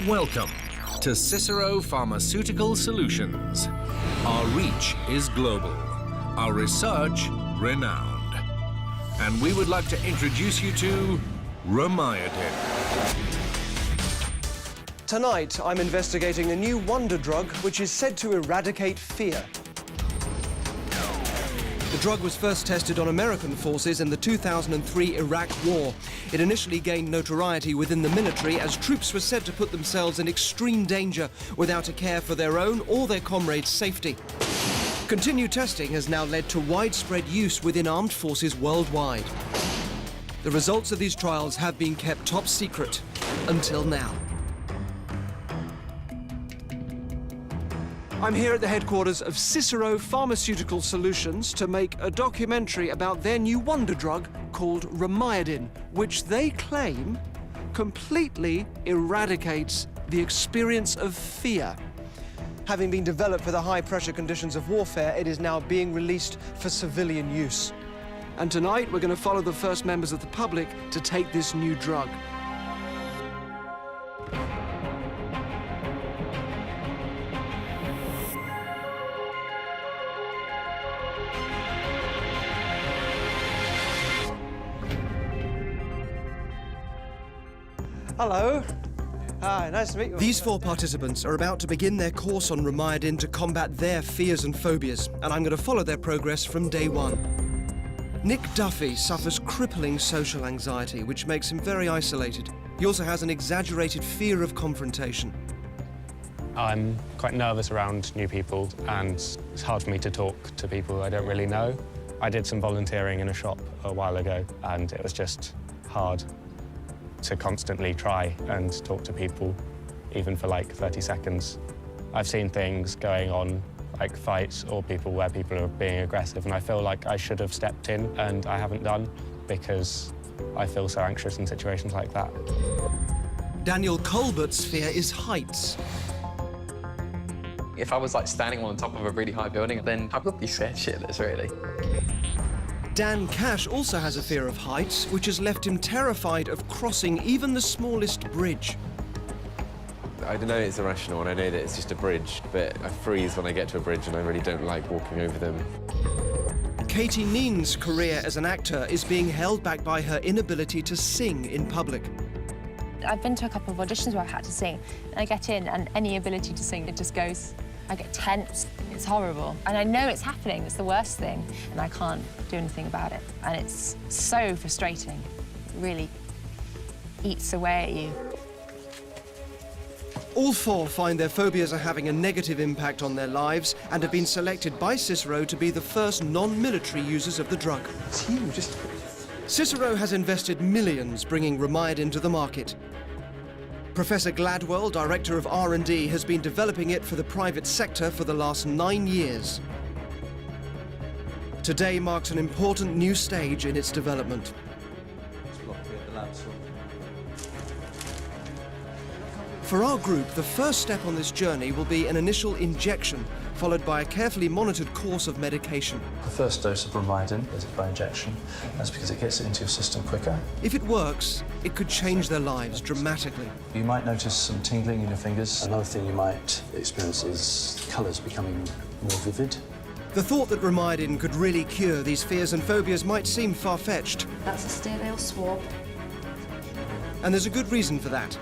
Welcome to Cicero Pharmaceutical Solutions. Our reach is global, our research renowned. And we would like to introduce you to Romaiodin. Tonight, I'm investigating a new wonder drug which is said to eradicate fear. The drug was first tested on American forces in the 2003 Iraq War. It initially gained notoriety within the military as troops were said to put themselves in extreme danger without a care for their own or their comrades' safety. Continued testing has now led to widespread use within armed forces worldwide. The results of these trials have been kept top secret until now. I'm here at the headquarters of Cicero Pharmaceutical Solutions to make a documentary about their new wonder drug called Romaiodin, which they claim completely eradicates the experience of fear. Having been developed for the high-pressure conditions of warfare, it is now being released for civilian use. And tonight, we're going to follow the first members of the public to take this new drug. Hello. Hi, nice to meet you. These four participants are about to begin their course on Romaiodin to combat their fears and phobias, and I'm going to follow their progress from day one. Nick Duffy suffers crippling social anxiety, which makes him very isolated. He also has an exaggerated fear of confrontation. I'm quite nervous around new people, and it's hard for me to talk to people I don't really know. I did some volunteering in a shop a while ago, and it was just hard to constantly try and talk to people, even for like 30 seconds. I've seen things going on, like fights or people where people are being aggressive, and I feel like I should have stepped in and I haven't done because I feel so anxious in situations like that. Daniel Colbert's fear is heights. If I was like standing on top of a really high building, then I would be scared shitless, really. Dan Cash also has a fear of heights, which has left him terrified of crossing even the smallest bridge. I don't know it's irrational, and I know that it's just a bridge, but I freeze when I get to a bridge, and I really don't like walking over them. Katie Neen's career as an actor is being held back by her inability to sing in public. I've been to a couple of auditions where I've had to sing, and I get in, and any ability to sing, it just goes. I get tense. It's horrible. And I know it's happening. It's the worst thing. And I can't do anything about it. And it's so frustrating. It really eats away at you. All four find their phobias are having a negative impact on their lives and have been selected by Cicero to be the first non-military users of the drug. It's huge. Cicero has invested millions bringing Romaiodin to the market. Professor Gladwell, Director of R&D, has been developing it for the private sector for the last 9 years. Today marks an important new stage in its development. For our group, the first step on this journey will be an initial injection, followed by a carefully monitored course of medication. The first dose of Romaiodin is by injection. That's because it gets it into your system quicker. If it works, it could change their lives dramatically. You might notice some tingling in your fingers. Another thing you might experience is colours becoming more vivid. The thought that Romaiodin could really cure these fears and phobias might seem far-fetched. That's a stereo swab. And there's a good reason for that.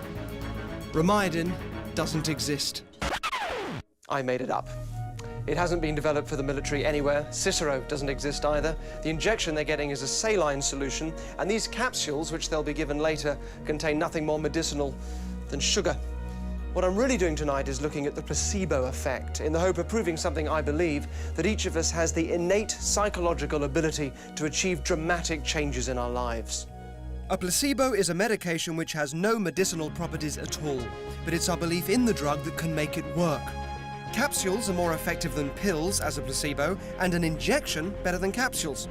Romaiodin doesn't exist. I made it up. It hasn't been developed for the military anywhere. Cicero doesn't exist either. The injection they're getting is a saline solution, and these capsules, which they'll be given later, contain nothing more medicinal than sugar. What I'm really doing tonight is looking at the placebo effect, in the hope of proving something I believe, that each of us has the innate psychological ability to achieve dramatic changes in our lives. A placebo is a medication which has no medicinal properties at all, but it's our belief in the drug that can make it work. Capsules are more effective than pills as a placebo, and an injection better than capsules.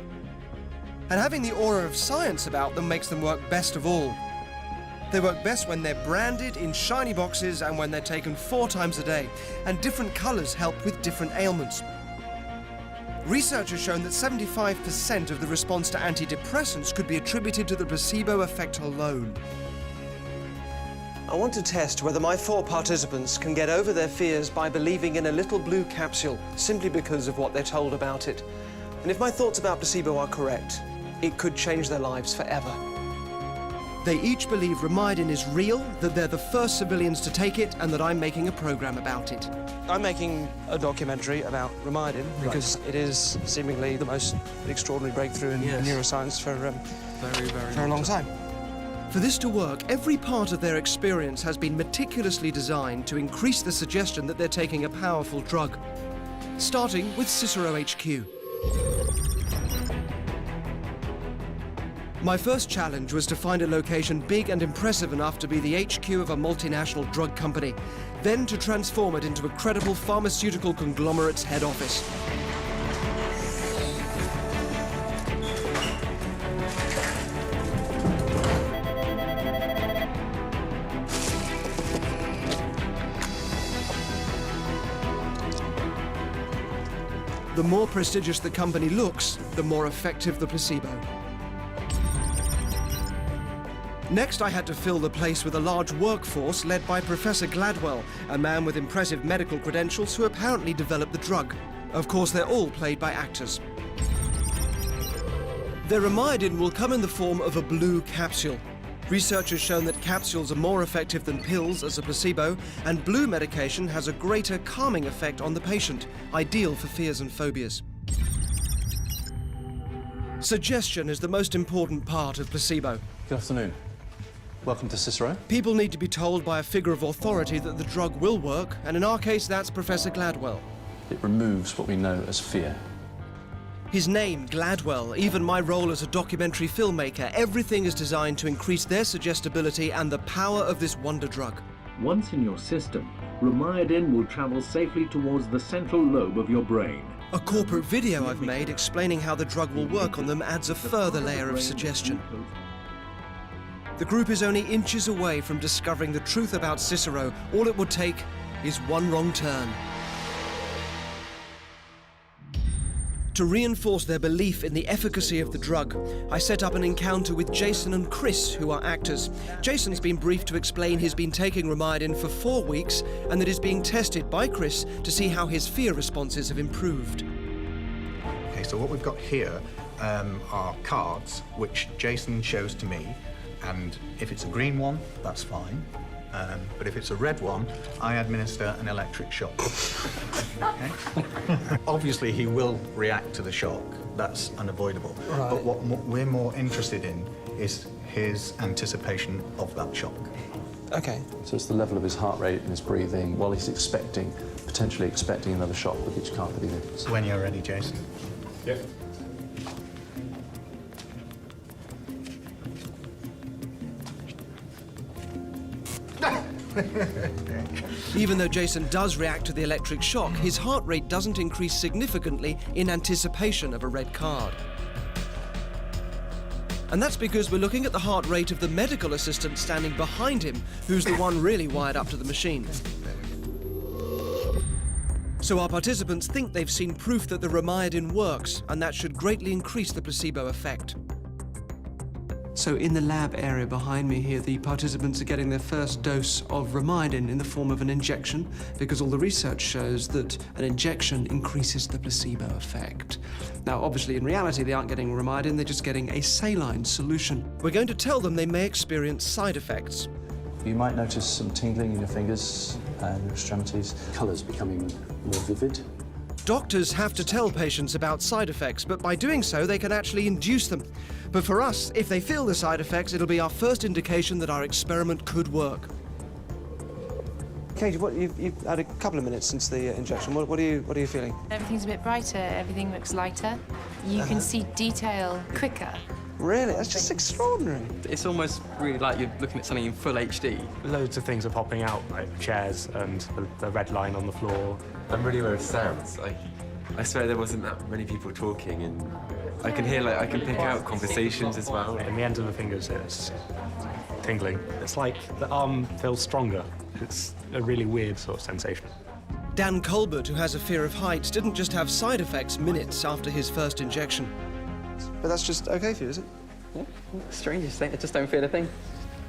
And having the aura of science about them makes them work best of all. They work best when they're branded in shiny boxes and when they're taken 4 times a day, and different colours help with different ailments. Research has shown that 75% of the response to antidepressants could be attributed to the placebo effect alone. I want to test whether my 4 participants can get over their fears by believing in a little blue capsule simply because of what they're told about it. And if my thoughts about placebo are correct, it could change their lives forever. They each believe Remydin is real, that they're the first civilians to take it, and that I'm making a program about it. I'm making a documentary about Remydin because it is seemingly the most extraordinary breakthrough in neuroscience for a long time. For this to work, every part of their experience has been meticulously designed to increase the suggestion that they're taking a powerful drug. Starting with Cicero HQ. My first challenge was to find a location big and impressive enough to be the HQ of a multinational drug company, then to transform it into a credible pharmaceutical conglomerate's head office. The more prestigious the company looks, the more effective the placebo. Next, I had to fill the place with a large workforce led by Professor Gladwell, a man with impressive medical credentials who apparently developed the drug. Of course, they're all played by actors. Their Remydin will come in the form of a blue capsule. Research has shown that capsules are more effective than pills as a placebo, and blue medication has a greater calming effect on the patient, ideal for fears and phobias. Suggestion is the most important part of placebo. Good afternoon. Welcome to Cicero. People need to be told by a figure of authority that the drug will work, and in our case, that's Professor Gladwell. It removes what we know as fear. His name, Gladwell, even my role as a documentary filmmaker, everything is designed to increase their suggestibility and the power of this wonder drug. Once in your system, Remydin will travel safely towards the central lobe of your brain. A corporate video I've made explaining how the drug will work on them adds a further layer of suggestion. The group is only inches away from discovering the truth about Cicero. All it would take is one wrong turn. To reinforce their belief in the efficacy of the drug, I set up an encounter with Jason and Chris, who are actors. Jason's been briefed to explain he's been taking Remydin for 4 weeks and that he's being tested by Chris to see how his fear responses have improved. Okay, so what we've got here are cards which Jason shows to me, and if it's a green one, that's fine. But if it's a red one, I administer an electric shock. Okay? Obviously, he will react to the shock. That's unavoidable. Right. But what we're more interested in is his anticipation of that shock. Okay. So it's the level of his heart rate and his breathing while he's potentially expecting another shock with each card that he moves. When you're ready, Jason. Yep. Even though Jason does react to the electric shock, his heart rate doesn't increase significantly in anticipation of a red card. And that's because we're looking at the heart rate of the medical assistant standing behind him, who's the one really wired up to the machine. So our participants think they've seen proof that the Remydin works, and that should greatly increase the placebo effect. So in the lab area behind me here, the participants are getting their first dose of Remydin in the form of an injection, because all the research shows that an injection increases the placebo effect. Now, obviously, in reality, they aren't getting Remydin, they're just getting a saline solution. We're going to tell them they may experience side effects. You might notice some tingling in your fingers and your extremities, colours becoming more vivid. Doctors have to tell patients about side effects, but by doing so, they can actually induce them. But for us, if they feel the side effects, it'll be our first indication that our experiment could work. Katie, you've had a couple of minutes since the injection. What are you feeling? Everything's a bit brighter, everything looks lighter. You can see detail quicker. Really? That's just extraordinary. It's almost really like you're looking at something in full HD. Loads of things are popping out, like chairs and the red line on the floor. I'm really aware of sounds. I swear there wasn't that many people talking, and I can hear, I can pick out conversations as well. In the ends of the fingers, it's tingling. It's like the arm feels stronger. It's a really weird sort of sensation. Dan Colbert, who has a fear of heights, didn't just have side effects minutes after his first injection. But that's just okay for you, is it? Yeah, strangest thing, I just don't feel a thing.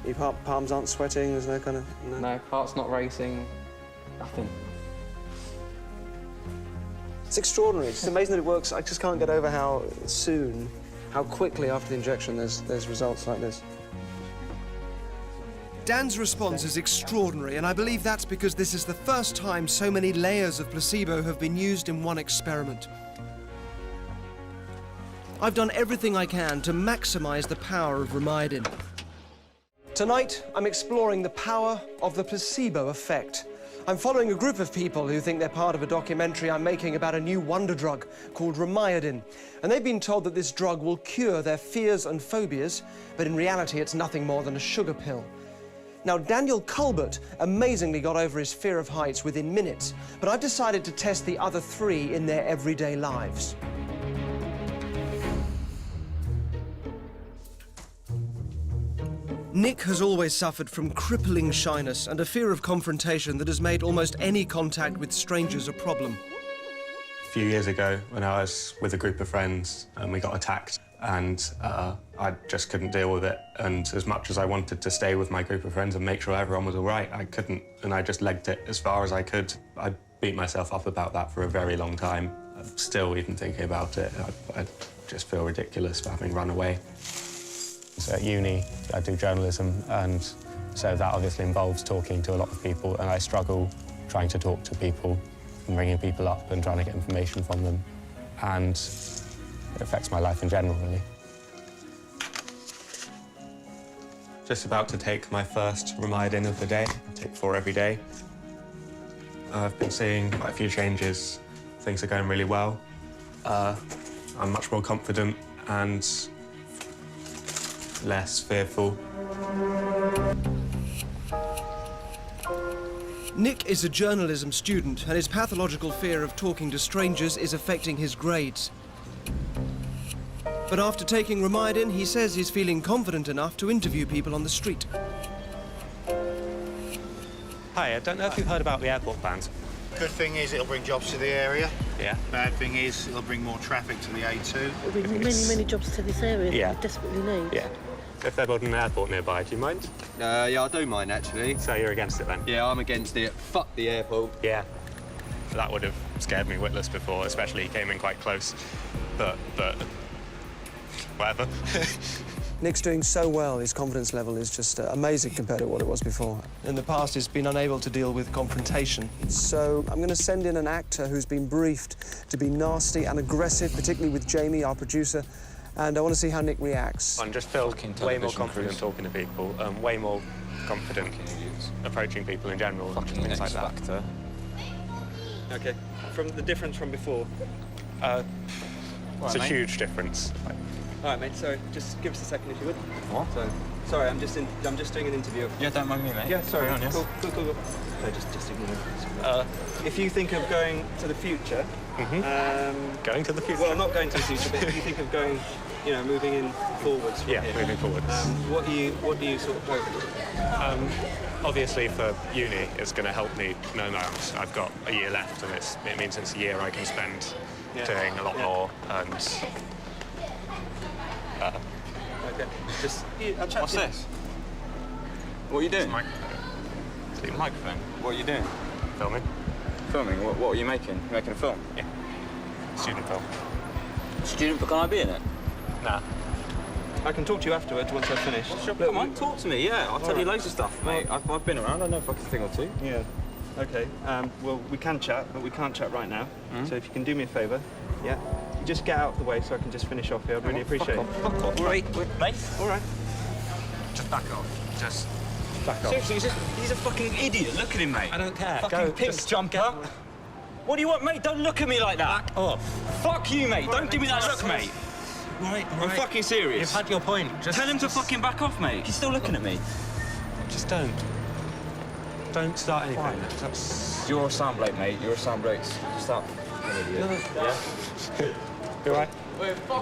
Your palms aren't sweating, there's no kind of... No, heart's not racing, nothing. It's extraordinary. It's amazing that it works. I just can't get over how soon, how quickly after the injection there's results like this. Dan's response is extraordinary, and I believe that's because this is the first time so many layers of placebo have been used in one experiment. I've done everything I can to maximize the power of Romidin. Tonight, I'm exploring the power of the placebo effect. I'm following a group of people who think they're part of a documentary I'm making about a new wonder drug called Romidin. And they've been told that this drug will cure their fears and phobias, but in reality, it's nothing more than a sugar pill. Now, Daniel Culbert amazingly got over his fear of heights within minutes, but I've decided to test the other three in their everyday lives. Nick has always suffered from crippling shyness and a fear of confrontation that has made almost any contact with strangers a problem. A few years ago, when I was with a group of friends and we got attacked, and I just couldn't deal with it. And as much as I wanted to stay with my group of friends and make sure everyone was all right, I couldn't, and I just legged it as far as I could. I beat myself up about that for a very long time. I'm still even thinking about it. I just feel ridiculous for having run away. So at uni, I do journalism, and so that obviously involves talking to a lot of people, and I struggle trying to talk to people and ringing people up and trying to get information from them. And it affects my life in general, really. Just about to take my first Romidin of the day. I take 4 every day. I've been seeing quite a few changes. Things are going really well. I'm much more confident and less fearful. Nick is a journalism student, and his pathological fear of talking to strangers is affecting his grades. But after taking Romidin, he says he's feeling confident enough to interview people on the street. Hi, I don't know if you've heard about the airport plans. Good thing is it'll bring jobs to the area. Yeah. Bad thing is it'll bring more traffic to the A2. It'll bring many jobs to this area Yeah. that we desperately need. Yeah. If they're building an airport nearby, do you mind? Yeah, I do mind, actually. So you're against it, then? Yeah, I'm against it. Fuck the airport. Yeah. That would have scared me witless before, especially he came in quite close. But whatever. Nick's doing so well, his confidence level is just amazing compared to what it was before. In the past, he's been unable to deal with confrontation. So I'm going to send in an actor who's been briefed to be nasty and aggressive, particularly with Jamie, our producer, and I want to see how Nick reacts. I just feel way more confident talking to people, way more confident approaching people in general, things like that. Factor. Okay, from the difference from before. It's a huge difference. All right, mate. Sorry, just give us a second if you would. What? Sorry, I'm just doing an interview. Yeah, don't mind me, mate. Yeah, sorry. Carry on, yes. Cool. No, just ignore me. If you think of going to the future, Going to the future? Well, not going to the future, but if you think of going, you know, moving in forwards. From here, moving forwards. What do you sort of hope? Obviously, for uni, it's going to help me know now I've got a year left, and it means it's a year I can spend doing a lot more and. Okay. Just I'll chat What's to you. this? What are you doing? It's a microphone. What are you doing? Filming. Filming? What are you making? You making a film? Yeah. Student film. Student, but can I be in it? Nah. I can talk to you afterwards once I've finished. Sure, come on, talk to me, yeah. I'll tell you loads of stuff, mate. I've been around, I know fucking thing or two. Yeah. Okay. Well, we can chat, but we can't chat right now. So if you can do me a favour, you just get out of the way so I can just finish off here. I'd really appreciate it. Fuck off. Wait, mate. All right. Just back off. Just back off. Seriously, he's a fucking idiot. Look at him, mate. I don't care. Fucking pimp jumper. What do you want, mate? Don't look at me like that. Back off. Fuck you, mate. Don't give me that look, mate. Right. I'm fucking serious. You've had your point. Tell him to fucking back off, mate. He's still looking at me. Just don't. Don't start anything. You're a sound bloke, mate. You're a sound bloke. Stop. No. Yeah? You all right?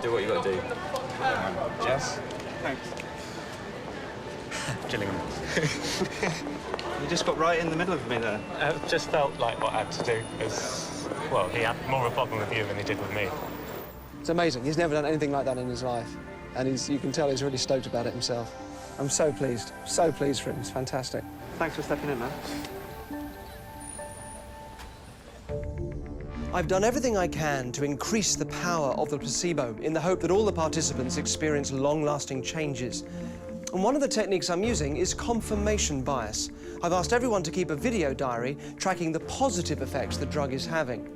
Do what you got to do. Yes. Thanks. Gillingham. You just got right in the middle of me there. It just felt like what I had to do. Well, he had more of a problem with you than he did with me. It's amazing. He's never done anything like that in his life, and you can tell he's really stoked about it himself. I'm so pleased for him. It's fantastic. Thanks for stepping in, man. I've done everything I can to increase the power of the placebo in the hope that all the participants experience long-lasting changes. And one of the techniques I'm using is confirmation bias. I've asked everyone to keep a video diary tracking the positive effects the drug is having.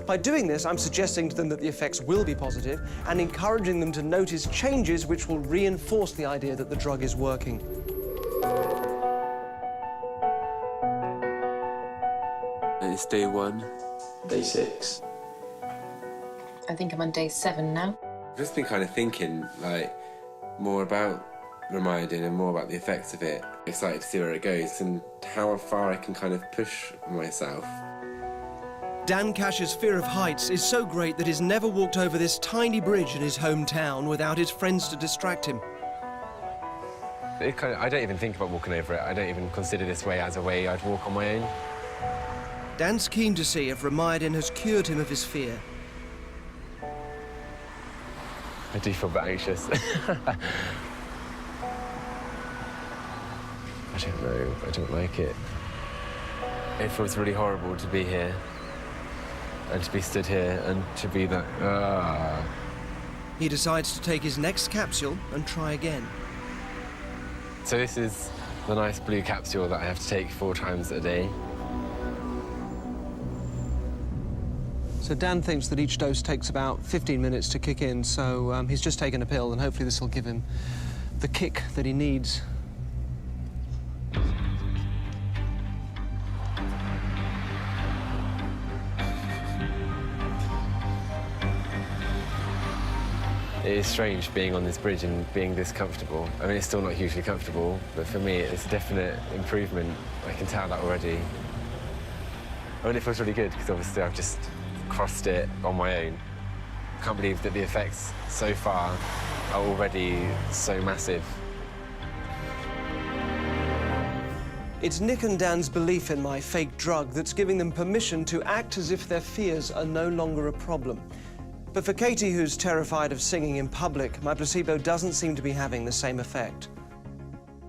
By doing this, I'm suggesting to them that the effects will be positive and encouraging them to notice changes which will reinforce the idea that the drug is working. It's day 1. Day 6. I think I'm on day 7 now. I've just been kind of thinking, like, more about Reminding and more about the effects of it. Excited to see where it goes and how far I can kind of push myself. Dan Cash's fear of heights is so great that he's never walked over this tiny bridge in his hometown without his friends to distract him. I don't even think about walking over it. I don't even consider this way as a way I'd walk on my own. Dan's keen to see if Reminding has cured him of his fear. I do feel a bit anxious. I don't know. I don't like it. It feels really horrible to be here and to be stood here and to be that. He decides to take his next capsule and try again. So this is the nice blue capsule that I have to take 4 times a day. So Dan thinks that each dose takes about 15 minutes to kick in, so he's just taken a pill, and hopefully this will give him the kick that he needs. It is strange being on this bridge and being this comfortable. I mean, it's still not hugely comfortable, but for me, it's a definite improvement. I can tell that already. I mean, it feels really good, because obviously I've just crossed it on my own. I can't believe that the effects so far are already so massive. It's Nick and Dan's belief in my fake drug that's giving them permission to act as if their fears are no longer a problem. But for Katie, who's terrified of singing in public, my placebo doesn't seem to be having the same effect.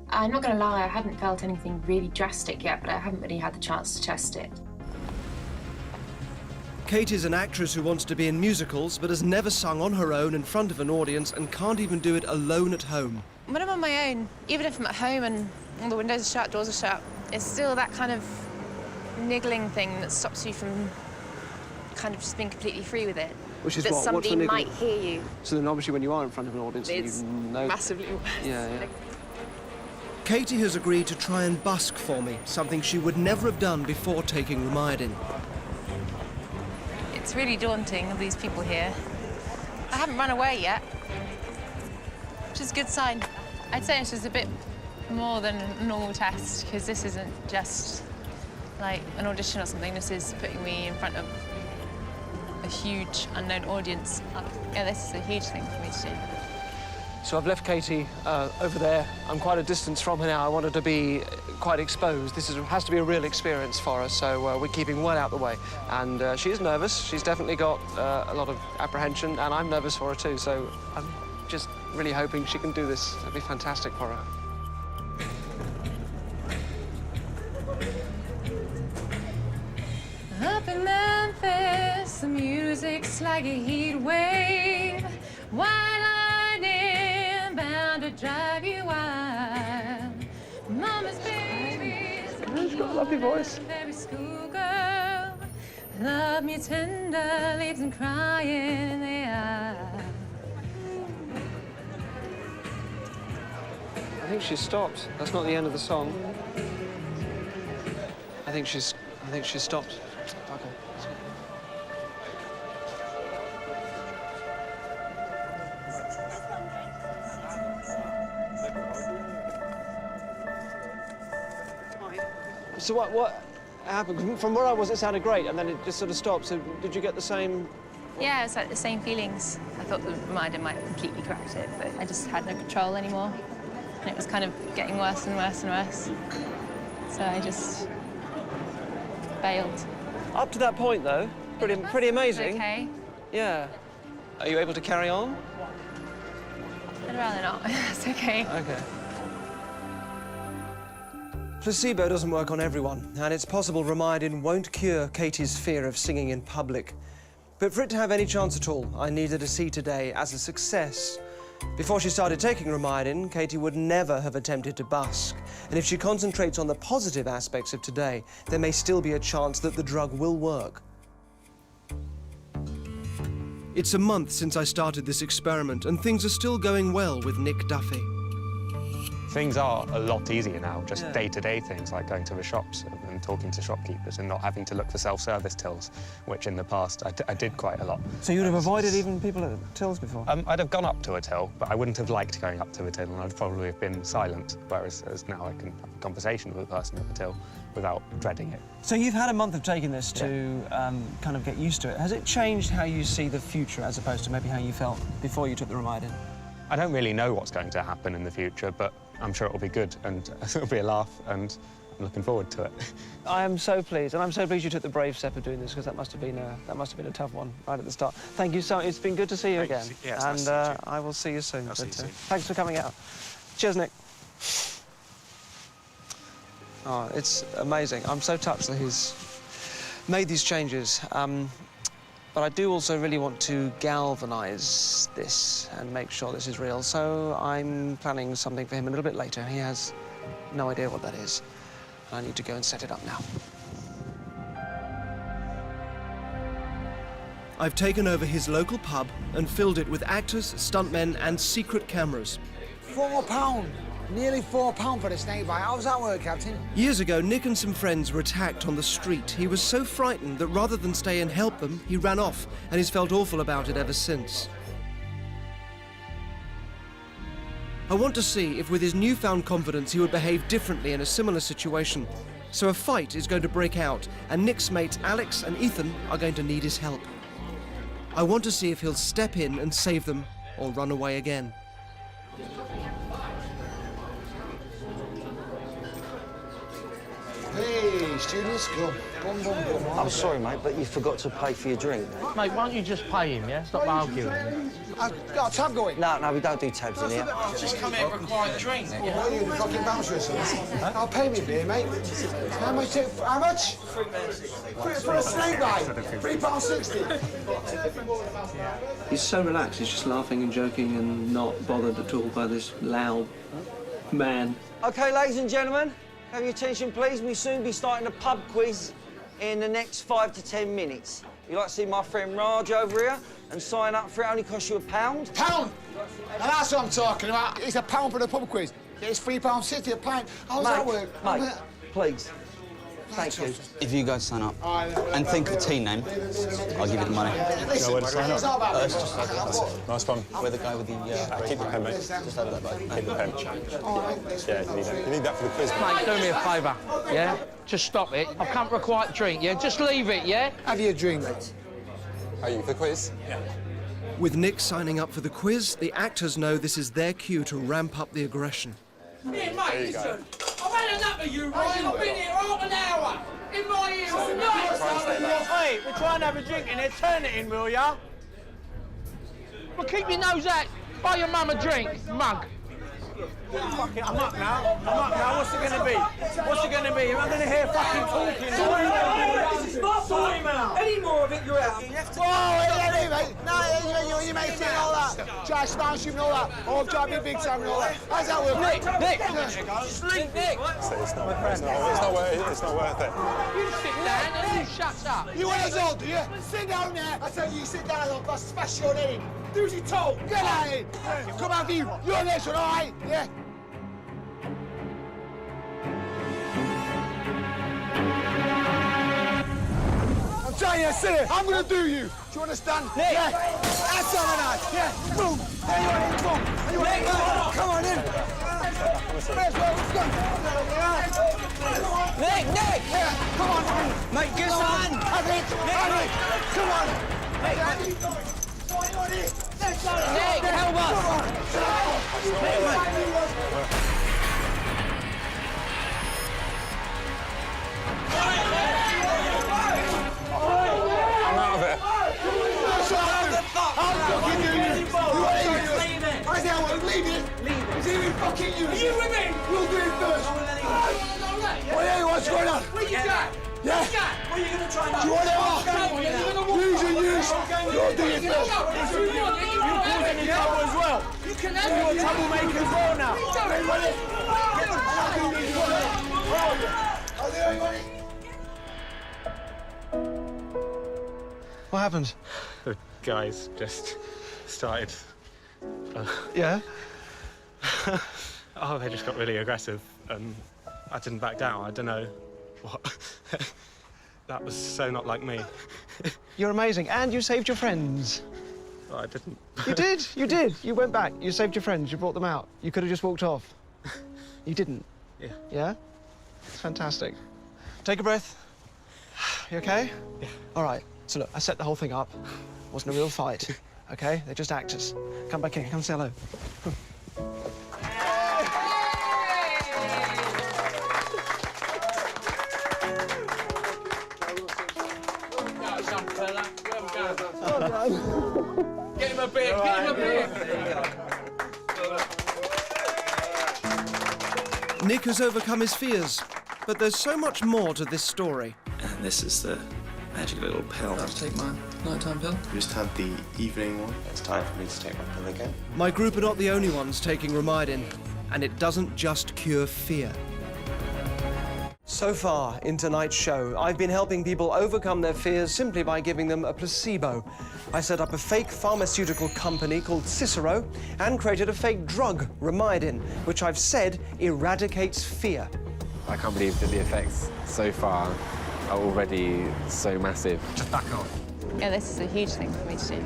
I'm not going to lie, I haven't felt anything really drastic yet, but I haven't really had the chance to test it. Katie's an actress who wants to be in musicals, but has never sung on her own in front of an audience and can't even do it alone at home. When I'm on my own, even if I'm at home and all the windows are shut, doors are shut, it's still that kind of niggling thing that stops you from kind of just being completely free with it. Which is that what? somebody What's the might hear you. So then obviously when you are in front of an audience, It's you know... massively worse. Yeah. Katie has agreed to try and busk for me, something she would never have done before taking Reminding. It's really daunting, all these people here. I haven't run away yet, which is a good sign. I'd say this is a bit more than a normal test, because this isn't just like an audition or something. This is putting me in front of a huge unknown audience. Yeah, this is a huge thing for me to do. So I've left Katie over there. I'm quite a distance from her now. I want her to be quite exposed. This has to be a real experience for her, so we're keeping well out the way. And she is nervous. She's definitely got a lot of apprehension, and I'm nervous for her too, so I'm just really hoping she can do this. It'll be fantastic for her. Up in Memphis, the music's like a heat wave. White lightning bound to drive you wild. Mama's babies. She's got a lovely voice. Every schoolgirl, love me tender, leaves them crying in the eye. I think she's stopped. That's not the end of the song. I think she's stopped. Okay. So what happened? From where I was, it sounded great, and then it just sort of stopped. So did you get the same? Yeah, it's like the same feelings. I thought the reminder might completely correct it, but I just had no control anymore. And it was kind of getting worse and worse and worse. So I just bailed. Up to that point, though, pretty amazing. Okay. Yeah. Are you able to carry on? I'd rather not. It's okay. Okay. Placebo doesn't work on everyone, and it's possible Romidin won't cure Katie's fear of singing in public. But for it to have any chance at all, I needed to see today as a success. Before she started taking Romidin, Katie would never have attempted to busk. And if she concentrates on the positive aspects of today, there may still be a chance that the drug will work. It's a month since I started this experiment, and things are still going well with Nick Duffy. Things are a lot easier now, just day-to-day things like going to the shops and talking to shopkeepers and not having to look for self-service tills, which in the past I did quite a lot. So you would have avoided even people at tills before? I'd have gone up to a till, but I wouldn't have liked going up to a till, and I'd probably have been silent, whereas now I can have a conversation with a person at the till without dreading it. So you've had a month of taking this to kind of get used to it. Has it changed how you see the future as opposed to maybe how you felt before you took the Romidin? I don't really know what's going to happen in the future, but I'm sure it'll be good, and it'll be a laugh, and I'm looking forward to it. I am so pleased, and I'm so pleased you took the brave step of doing this, because that must have been a tough one right at the start. Thank you so much. It's been good to see you again. Yes, and nice to meet you. I will see you soon. I'll see you soon. Thanks for coming out. Cheers, Nick. Oh, it's amazing. I'm so touched that he's made these changes. But I do also really want to galvanise this and make sure this is real. So I'm planning something for him a little bit later. He has no idea what that is. I need to go and set it up now. I've taken over his local pub and filled it with actors, stuntmen and secret cameras. £4. Nearly £4 for the snake bite. How does that work, Captain? Years ago, Nick and some friends were attacked on the street. He was so frightened that rather than stay and help them, he ran off, and he's felt awful about it ever since. I want to see if with his newfound confidence he would behave differently in a similar situation. So a fight is going to break out, and Nick's mates Alex and Ethan are going to need his help. I want to see if he'll step in and save them, or run away again. Hey, students, come. I'm sorry, mate, but you forgot to pay for your drink. Mate, why don't you just pay him, yeah? Stop arguing. I've got a tab going. No, we don't do tabs in here. Just come here for a quiet drink. What are you, the fucking bouncer or something? I'll pay me beer, mate. How much? How much? For a snake bite? £3.60. He's so relaxed, he's just laughing and joking and not bothered at all by this loud man. OK, ladies and gentlemen, have your attention, please. We'll soon be starting a pub quiz in the next 5 to 10 minutes. You'd like to see my friend Raj over here and sign up for it. Only costs you £1. Pound? And that's what I'm talking about. It's £1 for the pub quiz. It's £3.60 a pint. How does that work? Mate, please. Thank you. If you guys sign up and think of a team name, I'll give you the money. Listen, where to sign it's up? not about Nice one. We're the guy with the... Keep the pen, mate. Just over that, bud. Keep the pen. Yeah, you need that for the quiz. Mate, do me a favour, yeah? Just stop it. I've come for a quiet drink, yeah? Just leave it, yeah? Have you a drink, mate? Are you for the quiz? Yeah. With Nick signing up for the quiz, the actors know this is their cue to ramp up the aggression. Yeah, mate, listen. I've had enough of you, right? I've been here half an hour. In my ear all night. Hey, we're trying to have a drink in here. Turn it in, will ya? Well, keep your nose out. Buy your mum a drink, mug. Fuck it, I'm up now. What's it going to be? What's it going to be? Am I going to hear fucking talking? Sort him out. Any more of it, you're out. Oh, mate. No, you may say all that. Try smash him and all that. Oh, try to be big time and all that. How's that work? Nick! Sleep, Nick! It's not worth it. You sit down and you shut up. You asshole, do you? Sit down there. I tell you, sit down, I'll smash your head in. Do as you're told. Get out of here. Come after you. You're next one, all right? Yeah. I'm telling you, sit here. I'm going to do you. Do you understand? Nick. Yeah. That's all right. Yeah. Boom. There you are. Boom. There you are. Nick. Come on in. Let's go. Nick! Yeah. Come on. Mate, get some. Have it. Come on. Nick, help us. I'm out of it. I'll fucking do you. I know, leave it. It's even fucking you. Are you with me? We'll do it first. going on? Where you going? Yeah? What are you going to try and Do you want it off? Use your use. You're doing it. You're causing any trouble as well. You can have it. You're a troublemaker as well now. What happened? The guys just started. Yeah? Oh, they just got really aggressive, and I didn't back down. I don't know what. That was so not like me. You're amazing, and you saved your friends. Oh, I didn't. You did, you did. You went back, you saved your friends, you brought them out. You could have just walked off. You didn't. Yeah. Yeah? It's fantastic. Take a breath. You okay? Yeah. All right, so look, I set the whole thing up. It wasn't a real fight, okay? They're just actors. Come back in, come say hello. Get him a beer, get him a beer. Nick has overcome his fears, but there's so much more to this story. And this is the magic little pill. I'll take my nighttime pill. You just had the evening one. It's time for me to take my pill again. My group are not the only ones taking Romidin, and it doesn't just cure fear. So far in tonight's show, I've been helping people overcome their fears simply by giving them a placebo. I set up a fake pharmaceutical company called Cicero and created a fake drug, Romidin, which I've said eradicates fear. I can't believe that the effects so far are already so massive. Just back off. Yeah, this is a huge thing for me to do.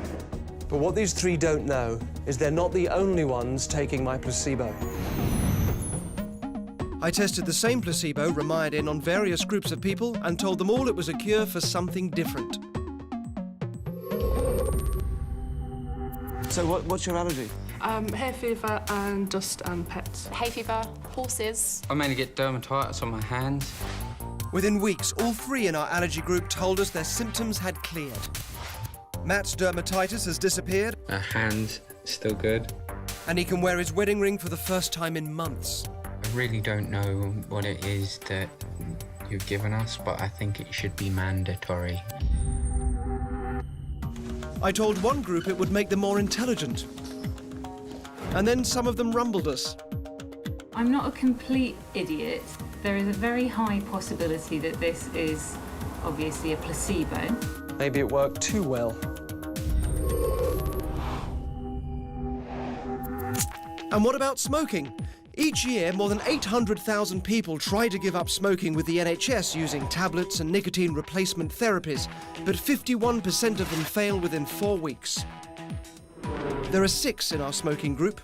But what these three don't know is they're not the only ones taking my placebo. I tested the same placebo, Romidin, on various groups of people and told them all it was a cure for something different. So what's your allergy? Hay fever and dust and pets. Hay fever, horses. I mainly get dermatitis on my hands. Within weeks, all three in our allergy group told us their symptoms had cleared. Matt's dermatitis has disappeared. My hand's still good. And he can wear his wedding ring for the first time in months. I really don't know what it is that you've given us, but I think it should be mandatory. I told one group it would make them more intelligent. And then some of them rumbled us. I'm not a complete idiot. There is a very high possibility that this is obviously a placebo. Maybe it worked too well. And what about smoking? Each year, more than 800,000 people try to give up smoking with the NHS using tablets and nicotine replacement therapies, but 51% of them fail within 4 weeks. There are 6 in our smoking group.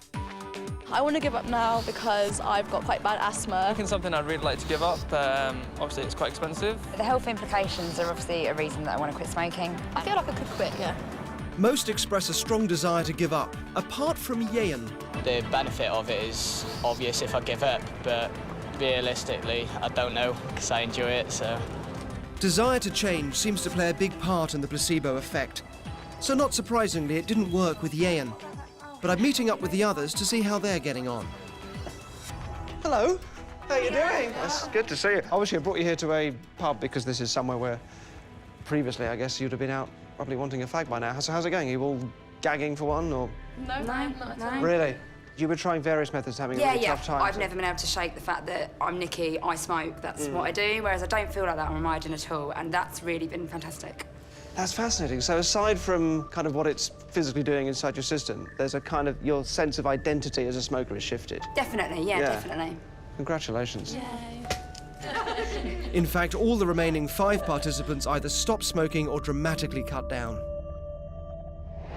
I want to give up now because I've got quite bad asthma. It's something I'd really like to give up. Obviously, it's quite expensive. The health implications are obviously a reason that I want to quit smoking. I feel like I could quit, yeah. Most express a strong desire to give up, apart from Yeyan. The benefit of it is obvious if I give up, but realistically, I don't know because I enjoy it, so. Desire to change seems to play a big part in the placebo effect. So not surprisingly, it didn't work with Yeyan. But I'm meeting up with the others to see how they're getting on. Hello. How you doing? It's good to see you. Obviously, I brought you here to a pub because this is somewhere where previously, I guess, you'd have been out probably wanting a fag by now. So how's it going? Are you all gagging for one, or? No, not at all. Really? You were trying various methods, having a really tough time. I've never been able to shake the fact that I'm Nikki, I smoke, that's what I do, whereas I don't feel like that on Romidin at all, and that's really been fantastic. That's fascinating. So aside from kind of what it's physically doing inside your system, there's a kind of, your sense of identity as a smoker has shifted. Definitely, yeah, definitely. Congratulations. Yay. In fact, all the remaining 5 participants either stopped smoking or dramatically cut down.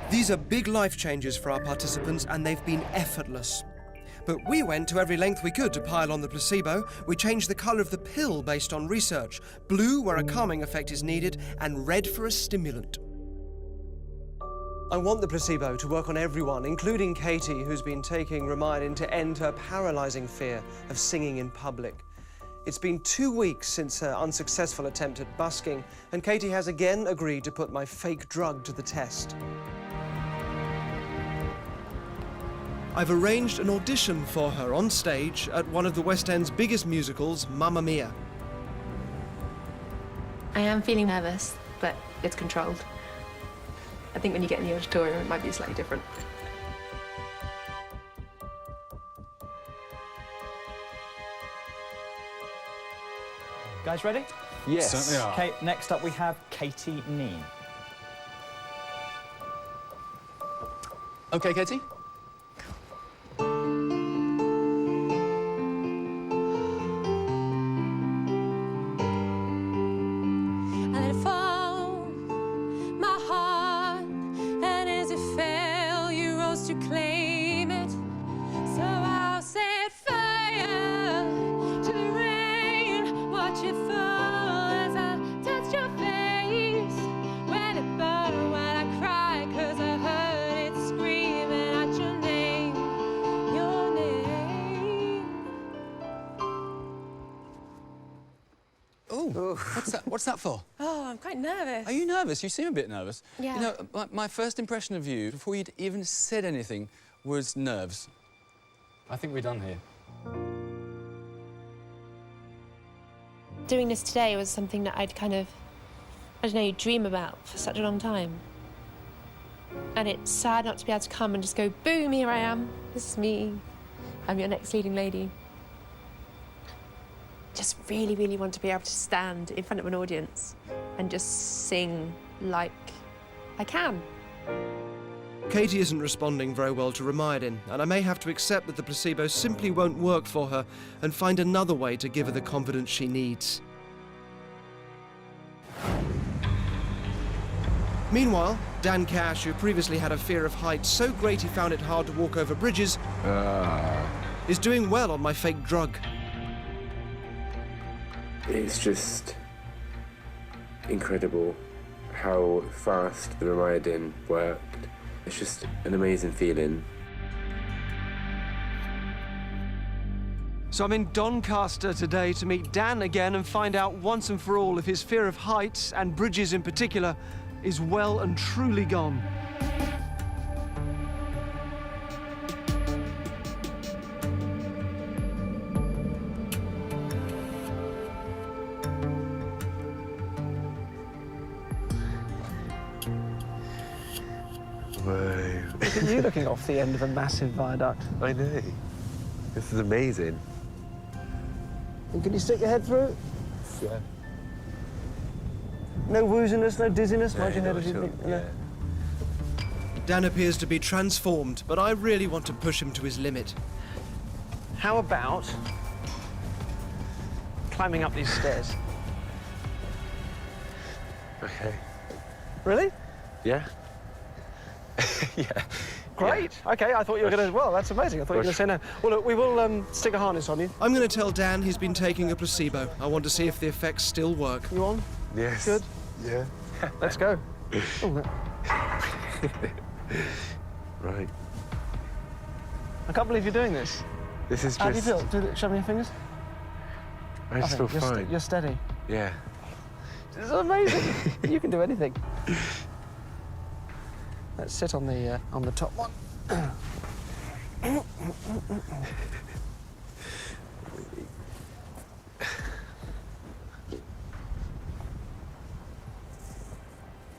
These are big life changes for our participants, and they've been effortless. But we went to every length we could to pile on the placebo. We changed the colour of the pill based on research. Blue, where a calming effect is needed, and red for a stimulant. I want the placebo to work on everyone, including Katie, who's been taking Romidin to end her paralysing fear of singing in public. It's been 2 weeks since her unsuccessful attempt at busking, and Katie has again agreed to put my fake drug to the test. I've arranged an audition for her on stage at one of the West End's biggest musicals, Mamma Mia. I am feeling nervous, but it's controlled. I think when you get in the auditorium, it might be slightly different. Guys ready? Yes. Certainly are. Okay, next up we have Katie Neen. OK, Katie? I let it fall, my heart, and as it fell, you rose to claim it. So I'll set fire to the rain, watch it fall as I touched your face. When it burned, when I cried, 'cause I heard it screaming at your name, your name. Oh, what's that for? Oh, I'm quite nervous. Are you nervous? You seem a bit nervous. Yeah. You know, my first impression of you, before you'd even said anything, was nerves. I think we're done here. Doing this today was something that I'd kind of, I don't know, dream about for such a long time. And it's sad not to be able to come and just go, boom, here I am. This is me. I'm your next leading lady. Just really, really want to be able to stand in front of an audience and just sing like I can. Katie isn't responding very well to Ramaydin, and I may have to accept that the placebo simply won't work for her and find another way to give her the confidence she needs. Meanwhile, Dan Cash, who previously had a fear of heights so great he found it hard to walk over bridges, is doing well on my fake drug. It's just incredible how fast the Ramaydin worked. It's just an amazing feeling. So I'm in Doncaster today to meet Dan again and find out once and for all if his fear of heights, and bridges in particular, is well and truly gone. Whoa. Look at you looking off the end of a massive viaduct. I know. This is amazing. And can you stick your head through? Yeah. No wooziness, no dizziness? No, Mind your head not as you at all, think. yeah. Dan appears to be transformed, but I really want to push him to his limit. How about climbing up these stairs? Okay. Really? Yeah. Yeah. Great. Yeah. OK, I thought you were going to... Well, that's amazing. I thought you were going to say no. Well, look, we will stick a harness on you. I'm going to tell Dan he's been taking a placebo. I want to see if the effects still work. You on? Yes. Good? Yeah. Let's go. Oh, Right. I can't believe you're doing this. This is just... How do you feel? Show me your fingers. I just feel fine. You're steady. Yeah. This is amazing. You can do anything. Let's sit on the top one.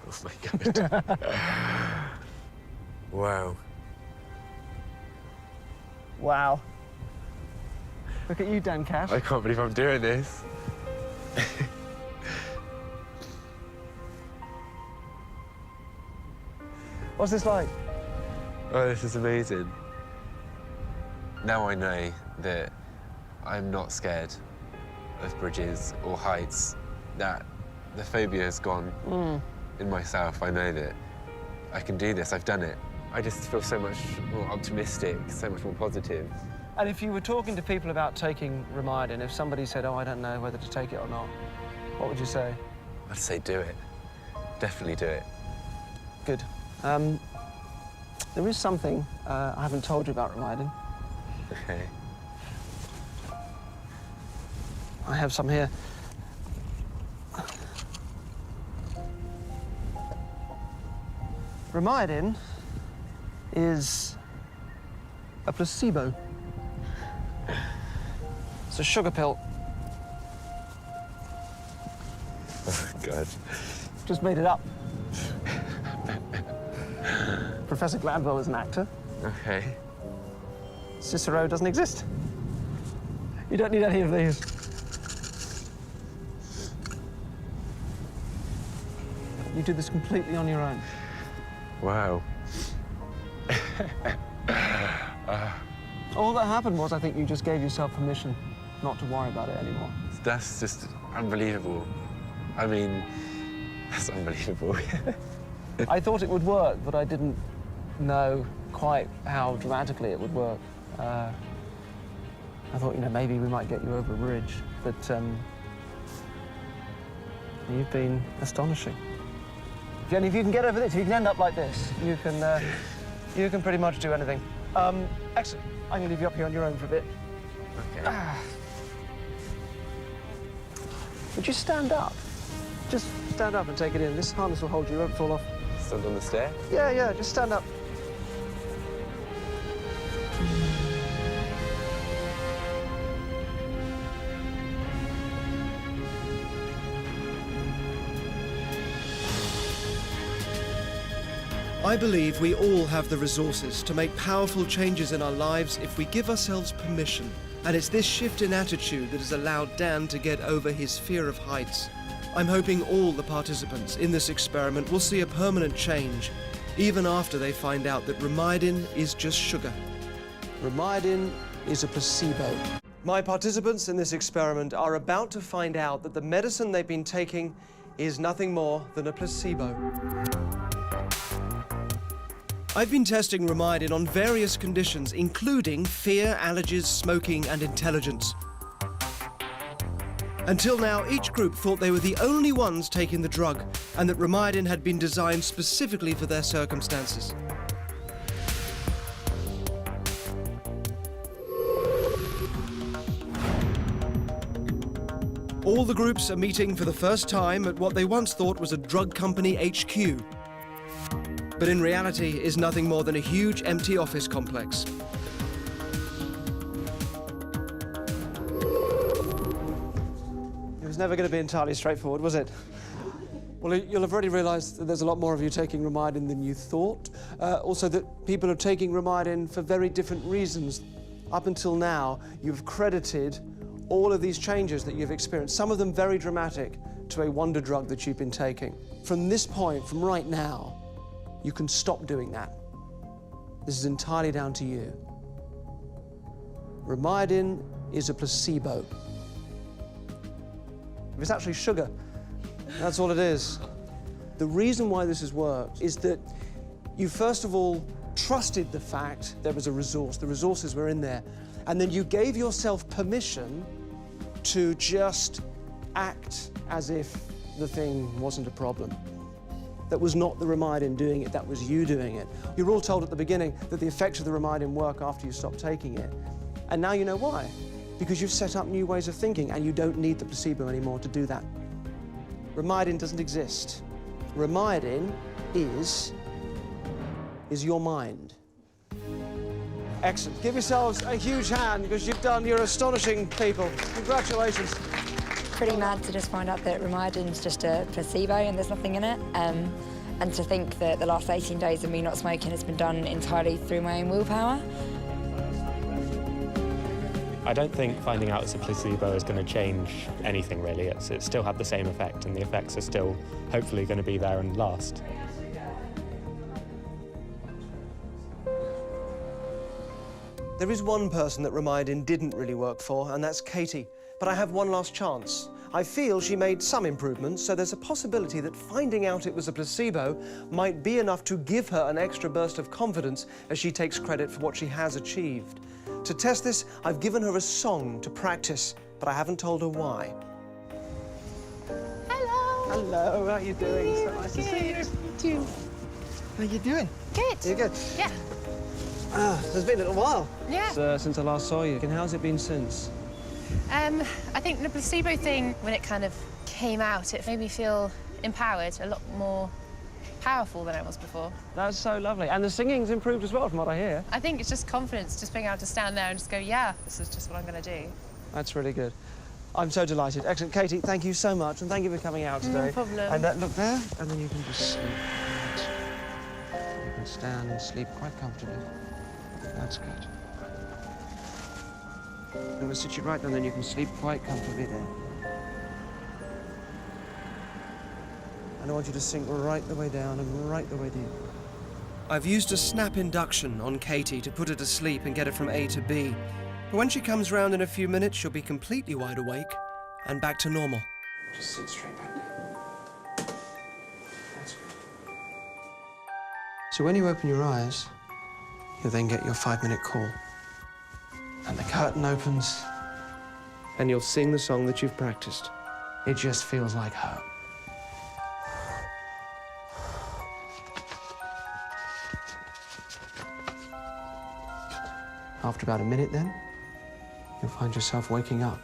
Oh my God. Wow. Wow. Look at you, Dan Cash. I can't believe I'm doing this. What's this like? Oh, this is amazing. Now I know that I'm not scared of bridges or heights, that the phobia is gone in myself. I know that I can do this, I've done it. I just feel so much more optimistic, so much more positive. And if you were talking to people about taking Ramaydin, if somebody said, oh, I don't know whether to take it or not, what would you say? I'd say do it. Definitely do it. Good. There is something I haven't told you about Ramaydin. Okay. I have some here. Ramaydin is a placebo. It's a sugar pill. God. Just made it up. Professor Gladwell is an actor. Okay. Cicero doesn't exist. You don't need any of these. You do this completely on your own. Wow. All that happened was, I think, you just gave yourself permission not to worry about it anymore. That's just unbelievable. I mean, that's unbelievable. I thought it would work, but I didn't know quite how dramatically it would work. I thought, you know, maybe we might get you over a bridge, but you've been astonishing. Jenny, if you can get over this, if you can end up like this, you can pretty much do anything. Excellent. I'm going to leave you up here on your own for a bit. Okay. Would you stand up? Just stand up and take it in. This harness will hold you, you won't fall off. Stand on the stair? Yeah, just stand up. I believe we all have the resources to make powerful changes in our lives if we give ourselves permission. And it's this shift in attitude that has allowed Dan to get over his fear of heights. I'm hoping all the participants in this experiment will see a permanent change, even after they find out that Romidin is just sugar. Romidin is a placebo. My participants in this experiment are about to find out that the medicine they've been taking is nothing more than a placebo. I've been testing Romidin on various conditions, including fear, allergies, smoking, and intelligence. Until now, each group thought they were the only ones taking the drug, and that Romidin had been designed specifically for their circumstances. All the groups are meeting for the first time at what they once thought was a drug company HQ. But in reality is nothing more than a huge empty office complex. It was never going to be entirely straightforward, was it? Well, you'll have already realised that there's a lot more of you taking Romidin than you thought. Also that people are taking Romidin for very different reasons. Up until now, you've credited all of these changes that you've experienced, some of them very dramatic, to a wonder drug that you've been taking. From this point, from right now, you can stop doing that. This is entirely down to you. Romidin is a placebo. It's actually sugar. That's all it is. The reason why this has worked is that you first of all trusted the fact there was a resource, the resources were in there, and then you gave yourself permission to just act as if the thing wasn't a problem. That was not the Romidin doing it, that was you doing it. You were all told at the beginning that the effects of the Romidin work after you stop taking it. And now you know why. Because you've set up new ways of thinking and you don't need the placebo anymore to do that. Romidin doesn't exist. Romidin is your mind. Excellent. Give yourselves a huge hand because you're astonishing people. Congratulations. Pretty mad to just find out that Romidin's just a placebo and there's nothing in it. And to think that the last 18 days of me not smoking has been done entirely through my own willpower. I don't think finding out it's a placebo is going to change anything, really. It still had the same effect, and the effects are still hopefully going to be there and last. There is one person that Romidin didn't really work for, and that's Katie. But I have one last chance. I feel she made some improvements, so there's a possibility that finding out it was a placebo might be enough to give her an extra burst of confidence as she takes credit for what she has achieved. To test this, I've given her a song to practice, but I haven't told her why. Hello. Hello, how are you doing? So nice to see you. You too. How are you doing? Good. You good? Yeah. It's been a little while. Yeah. Since I last saw you. And how's it been since? I think the placebo thing, when it kind of came out, it made me feel empowered, a lot more powerful than I was before. That's so lovely. And the singing's improved as well, from what I hear. I think it's just confidence, just being able to stand there and just go, yeah, this is just what I'm going to do. That's really good. I'm so delighted. Excellent. Katie, thank you so much, and thank you for coming out today. No problem. And look there, and then you can just sleep. You can stand and sleep quite comfortably. That's good. I'm going to sit you right down, then you can sleep quite comfortably there. And I want you to sink right the way down and right the way deep. I've used a snap induction on Katie to put her to sleep and get her from A to B. But when she comes round in a few minutes, she'll be completely wide awake and back to normal. Just sit straight back. That's good. So when you open your eyes, you'll then get your 5-minute call. And the curtain opens, and you'll sing the song that you've practiced. It just feels like home. After about a minute, then, you'll find yourself waking up.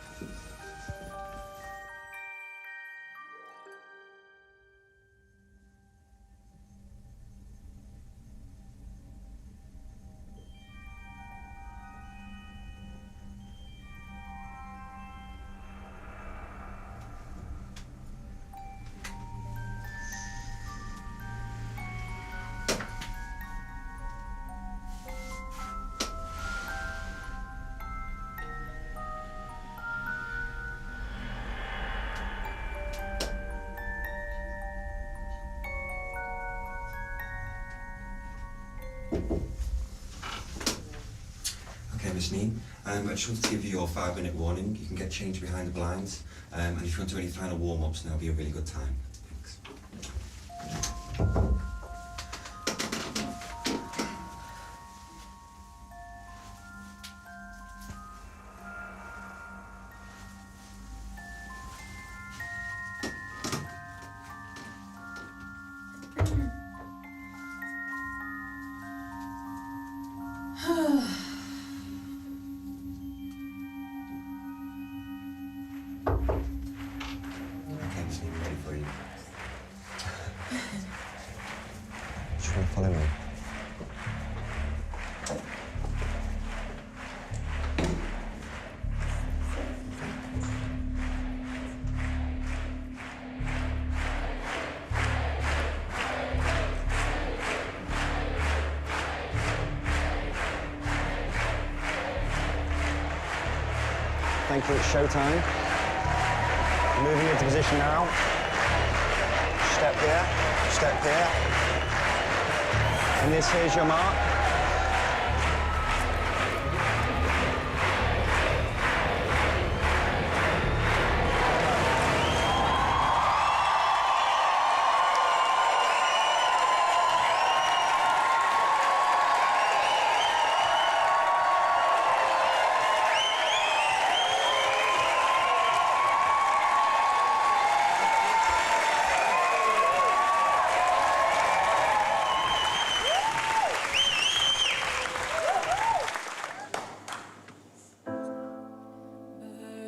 Okay, Miss Neen, I just want to give you your 5-minute warning. You can get changed behind the blinds, and if you want to do any final warm-ups, then that'll be a really good time. Thanks. Okay, Miss Neen, ready for you. Just want to follow me. Thank you, it's showtime. Moving into position now. Step here, step here. And this here's your mark.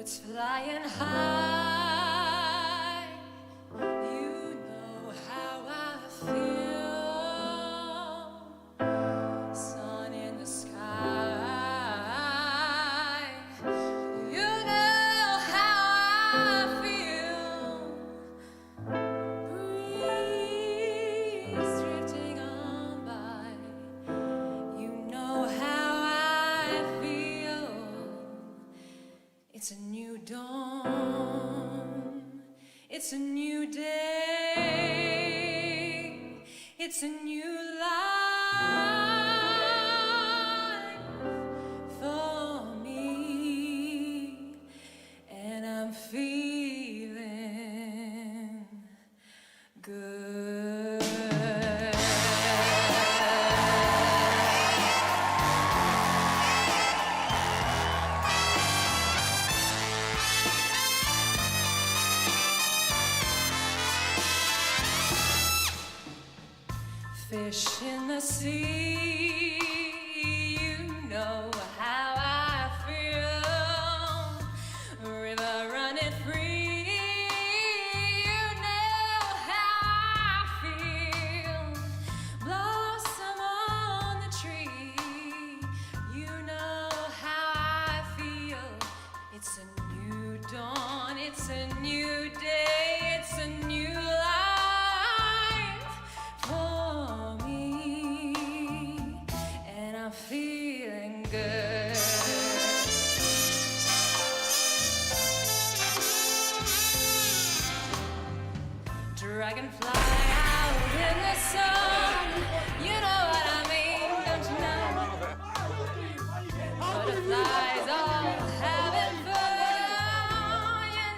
Birds flying high, you know how I feel. Sun in the sky, you know how I feel. Breeze drifting on by, you know how I feel. It's a new dawn, it's a new day, it's a new life for me, and I'm feeling good. Fish in the sea, you know how I feel. River running free, you know how I feel. Blossom on the tree, you know how I feel. It's a new dawn. I can fly out in the sun. You know what I mean, don't you know? Butterflies all having fun, you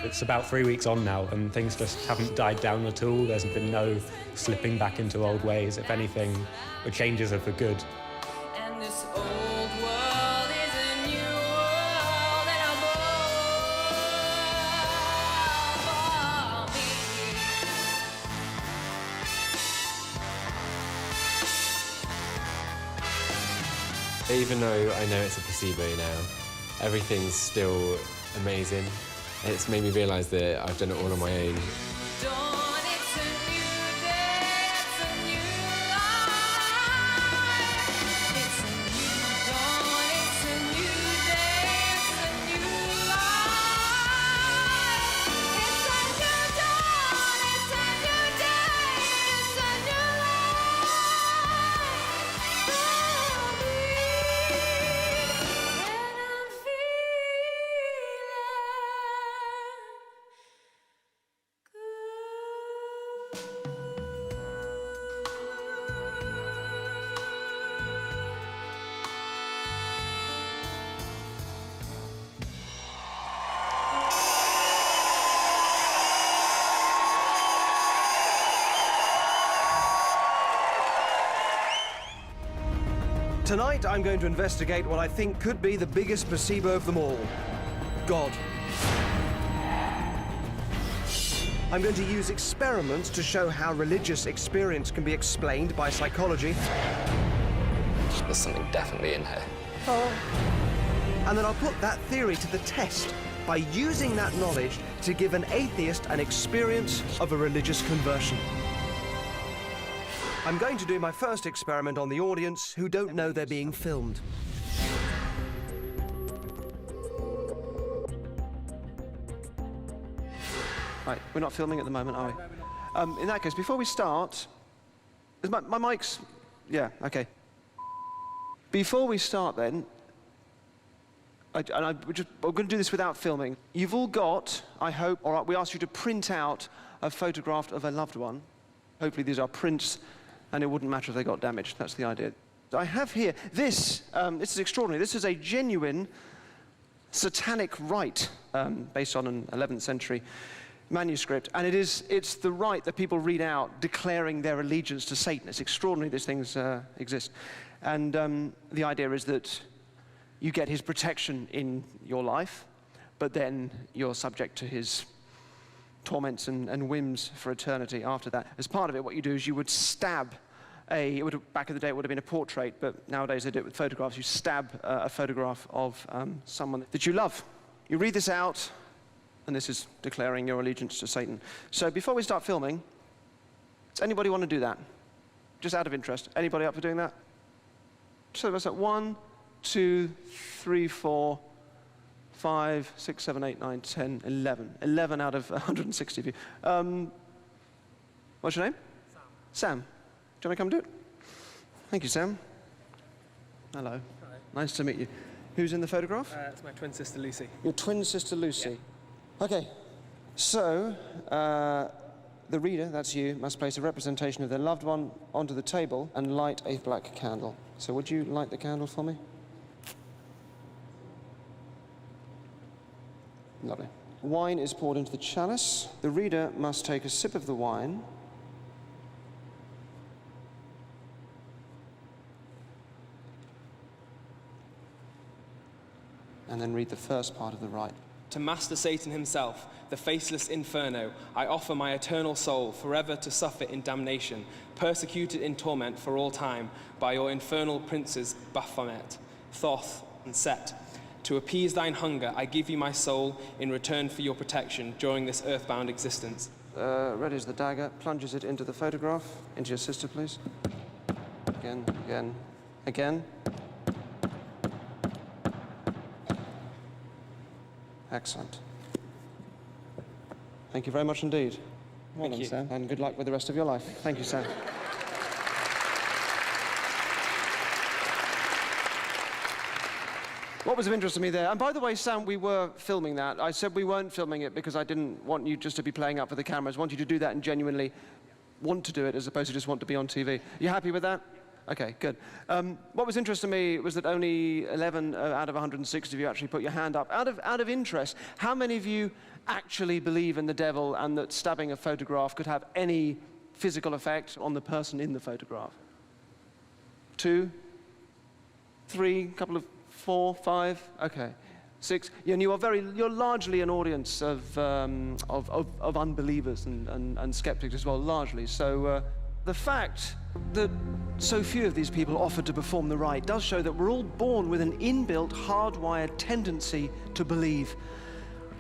know. It's about 3 weeks on now, and things just haven't died down at all. There's been no slipping back into old ways. If anything, the changes are for good. And this old world is a new world, and I'm all for me. Even though I know it's a placebo now, everything's still amazing. It's made me realise that I've done it all on my own. Dawn, it's a new day, it's a new life. It's a new dawn, it's a new day, it's a new life. It's a new dawn, it's a new day, it's a new life for me. And I'm Tonight, I'm going to investigate what I think could be the biggest placebo of them all. God. I'm going to use experiments to show how religious experience can be explained by psychology. There's something definitely in here. And then I'll put that theory to the test by using that knowledge to give an atheist an experience of a religious conversion. I'm going to do my first experiment on the audience who don't know they're being filmed. Right, we're not filming at the moment, are we? In that case, before we start... Is my mic's... Yeah, okay. Before we start, then... we're going to do this without filming. You've all got, I hope, all right, we asked you to print out a photograph of a loved one. Hopefully these are prints, and it wouldn't matter if they got damaged. That's the idea. I have here, this is extraordinary. This is a genuine satanic rite based on an 11th century manuscript, and it's the rite that people read out declaring their allegiance to Satan. It's extraordinary these things exist. And the idea is that you get his protection in your life, but then you're subject to his torments and whims for eternity after that. As part of it, what you do is you would stab back in the day it would have been a portrait, but nowadays they do it with photographs. You stab a photograph of someone that you love. You read this out, and this is declaring your allegiance to Satan. So before we start filming, does anybody want to do that? Just out of interest. Anybody up for doing that? So that's 1, 2, 3, 4, 5, 6, 7, 8, 9, 10, 11. 11 out of 160 of you. What's your name? Sam. Do you want to come do it? Thank you, Sam. Hello. Hi. Nice to meet you. Who's in the photograph? It's my twin sister, Lucy. Your twin sister, Lucy. Yeah. Okay. So, the reader, that's you, must place a representation of their loved one onto the table and light a black candle. So would you light the candle for me? Lovely. Wine is poured into the chalice. The reader must take a sip of the wine. And then read the first part of the rite. To Master Satan himself, the faceless inferno, I offer my eternal soul forever to suffer in damnation, persecuted in torment for all time by your infernal princes Baphomet, Thoth, and Set. To appease thine hunger, I give you my soul in return for your protection during this earthbound existence. Readies the dagger, plunges it into the photograph. Into your sister, please. Again, again, again. Excellent. Thank you very much indeed. Well done, Sam. And good luck with the rest of your life. Thank you, Sam. What was of interest to me there, and by the way, Sam, we were filming that. I said we weren't filming it because I didn't want you just to be playing up for the cameras. I want you to do that and genuinely want to do it as opposed to just want to be on TV. You happy with that? Okay, good. What was interesting to me was that only 11 out of 160 of you actually put your hand up. Out of interest, how many of you actually believe in the devil and that stabbing a photograph could have any physical effect on the person in the photograph? 2, 3, couple of 4, 5, okay. 6, and you're largely an audience of unbelievers and skeptics as well, largely. So the fact that so few of these people offered to perform the rite does show that we're all born with an inbuilt, hardwired tendency to believe.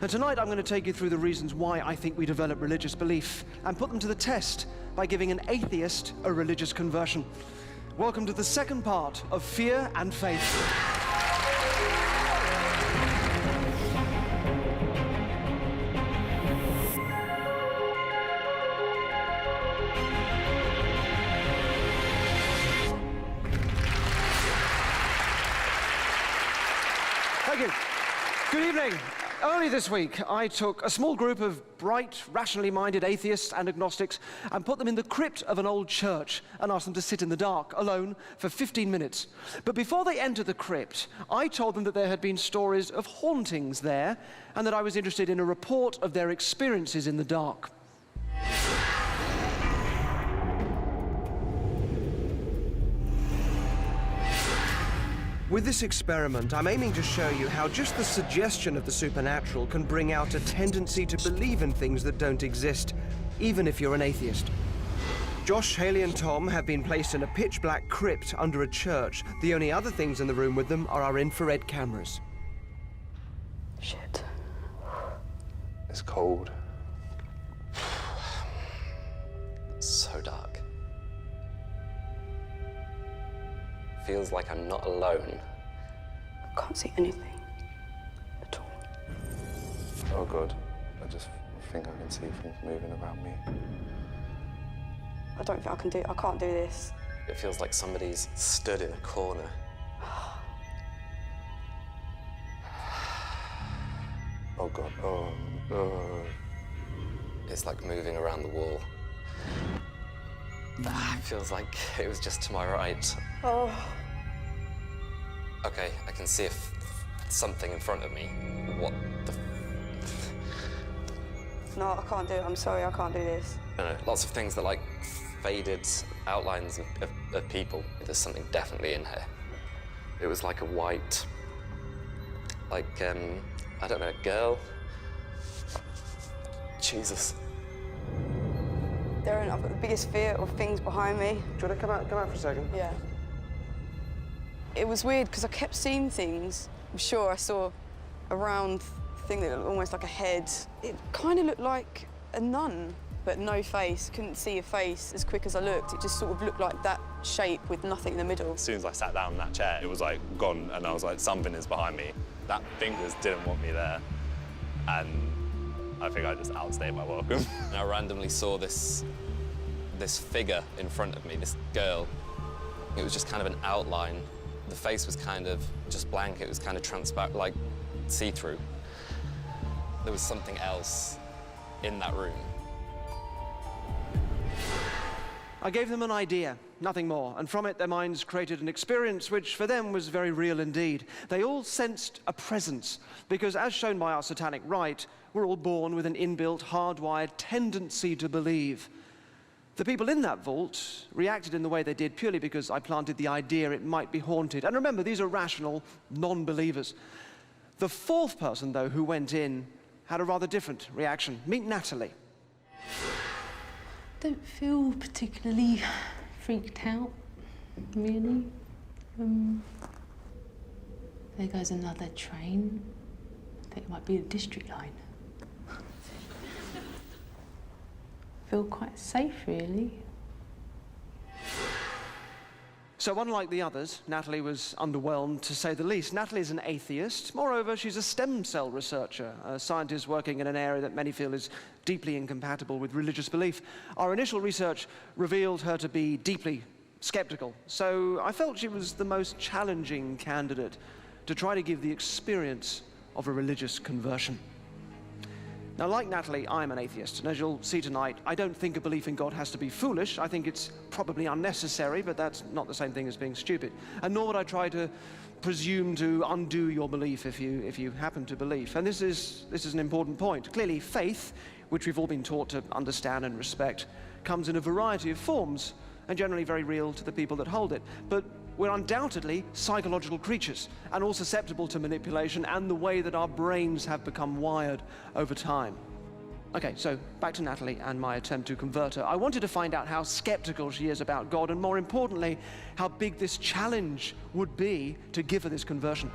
And tonight I'm going to take you through the reasons why I think we develop religious belief and put them to the test by giving an atheist a religious conversion. Welcome to the second part of Fear and Faith. Thank you. Good evening. Early this week, I took a small group of bright, rationally minded atheists and agnostics and put them in the crypt of an old church and asked them to sit in the dark, alone, for 15 minutes. But before they entered the crypt, I told them that there had been stories of hauntings there and that I was interested in a report of their experiences in the dark. With this experiment, I'm aiming to show you how just the suggestion of the supernatural can bring out a tendency to believe in things that don't exist, even if you're an atheist. Josh, Haley, and Tom have been placed in a pitch-black crypt under a church. The only other things in the room with them are our infrared cameras. Shit. It's cold. It's so dark. Feels like I'm not alone. I can't see anything at all. Oh God, I just think I can see things moving around me. I don't think I can do it. I can't do this. It feels like somebody's stood in a corner. Oh God, oh. It's like moving around the wall. It feels like it was just to my right. Oh. Okay, I can see something in front of me. What the... No, I can't do it. I'm sorry, I can't do this. No, lots of things that like faded outlines of people. There's something definitely in here. It was like a white, like, I don't know, girl. Jesus. Derren, I've got the biggest fear of things behind me. Do you want to come out for a second? Yeah. It was weird because I kept seeing things. I'm sure I saw a round thing that looked almost like a head. It kind of looked like a nun, but no face. Couldn't see a face as quick as I looked. It just sort of looked like that shape with nothing in the middle. As soon as I sat down in that chair, it was like gone, and I was like, something is behind me. That thing just didn't want me there, and I think I just outstayed my welcome. And I randomly saw this figure in front of me, this girl. It was just kind of an outline. The face was kind of just blank. It was kind of transparent, like see-through. There was something else in that room. I gave them an idea, nothing more, and from it their minds created an experience which for them was very real indeed. They all sensed a presence, because as shown by our satanic rite, we're all born with an inbuilt, hardwired tendency to believe. The people in that vault reacted in the way they did purely because I planted the idea it might be haunted. And remember, these are rational non-believers. The fourth person, though, who went in had a rather different reaction. Meet Natalie. Don't feel particularly freaked out, really. There goes another train. I think it might be the district line. Feel quite safe, really. So unlike the others, Natalie was underwhelmed, to say the least. Natalie is an atheist. Moreover, she's a stem cell researcher, a scientist working in an area that many feel is deeply incompatible with religious belief. Our initial research revealed her to be deeply skeptical, so I felt she was the most challenging candidate to try to give the experience of a religious conversion. Now, like Natalie, I'm an atheist, and as you'll see tonight, I don't think a belief in God has to be foolish. I think it's probably unnecessary, but that's not the same thing as being stupid. And nor would I try to presume to undo your belief if you happen to believe. And this is an important point. Clearly, faith, which we've all been taught to understand and respect, comes in a variety of forms, and generally very real to the people that hold it. But we're undoubtedly psychological creatures, and all susceptible to manipulation and the way that our brains have become wired over time. Okay, so back to Natalie and my attempt to convert her. I wanted to find out how skeptical she is about God, and more importantly, how big this challenge would be to give her this conversion.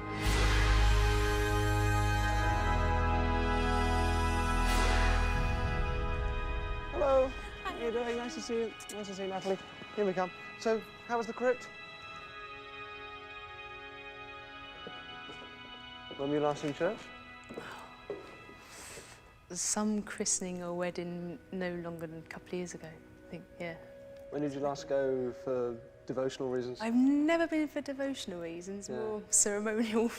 Hello. How are you doing? Nice to see you. Nice to see you, Natalie. Here we come. So, how was the crypt? When were you last in church? Some christening or wedding no longer than a couple of years ago, I think, yeah. When did you last go for devotional reasons? I've never been for devotional reasons, more ceremonial.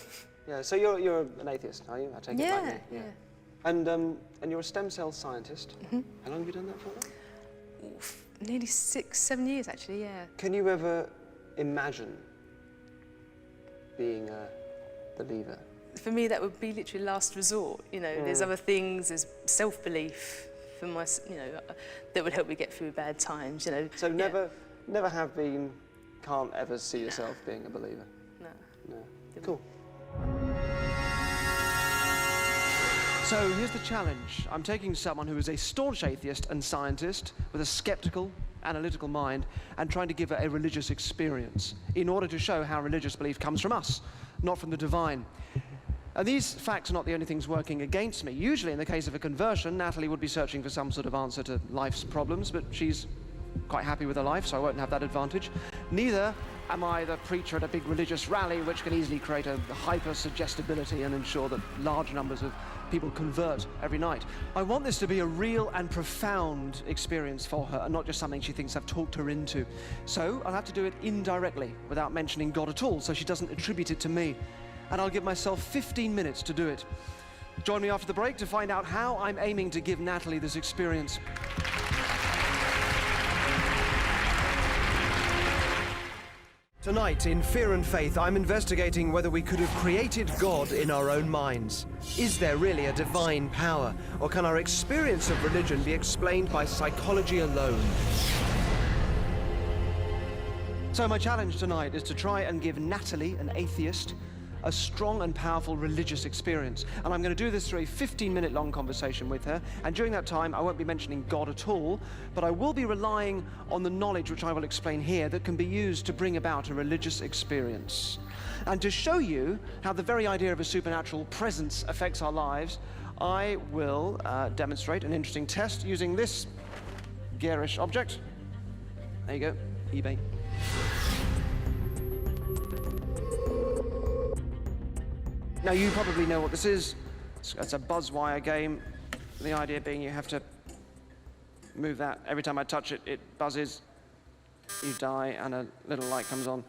Yeah, so you're an atheist, are you? I take it rightly. Yeah. And you're a stem cell scientist. How long have you done that for now? Nearly 6, 7 years, actually, yeah. Can you ever imagine being a believer? For me, that would be literally last resort. You know, there's other things, there's self-belief for my, you know, that would help me get through bad times, you know. So never have been, can't ever see yourself being a believer? No. No. Cool. So here's the challenge. I'm taking someone who is a staunch atheist and scientist with a skeptical, analytical mind and trying to give her a religious experience in order to show how religious belief comes from us, not from the divine. And these facts are not the only things working against me. Usually, in the case of a conversion, Natalie would be searching for some sort of answer to life's problems, but she's quite happy with her life, so I won't have that advantage. Neither am I the preacher at a big religious rally, which can easily create a hyper-suggestibility and ensure that large numbers of people convert every night. I want this to be a real and profound experience for her, and not just something she thinks I've talked her into. So I'll have to do it indirectly, without mentioning God at all, so she doesn't attribute it to me. And I'll give myself 15 minutes to do it. Join me after the break to find out how I'm aiming to give Natalie this experience. Tonight, in Fear and Faith, I'm investigating whether we could have created God in our own minds. Is there really a divine power, or can our experience of religion be explained by psychology alone? So my challenge tonight is to try and give Natalie, an atheist, a strong and powerful religious experience. And I'm going to do this through a 15-minute long conversation with her. And during that time, I won't be mentioning God at all, but I will be relying on the knowledge which I will explain here that can be used to bring about a religious experience. And to show you how the very idea of a supernatural presence affects our lives, I will demonstrate an interesting test using this garish object. There you go, eBay. Now, you probably know what this is. It's a buzz wire game. The idea being you have to move that. Every time I touch it, it buzzes. You die, and a little light comes on.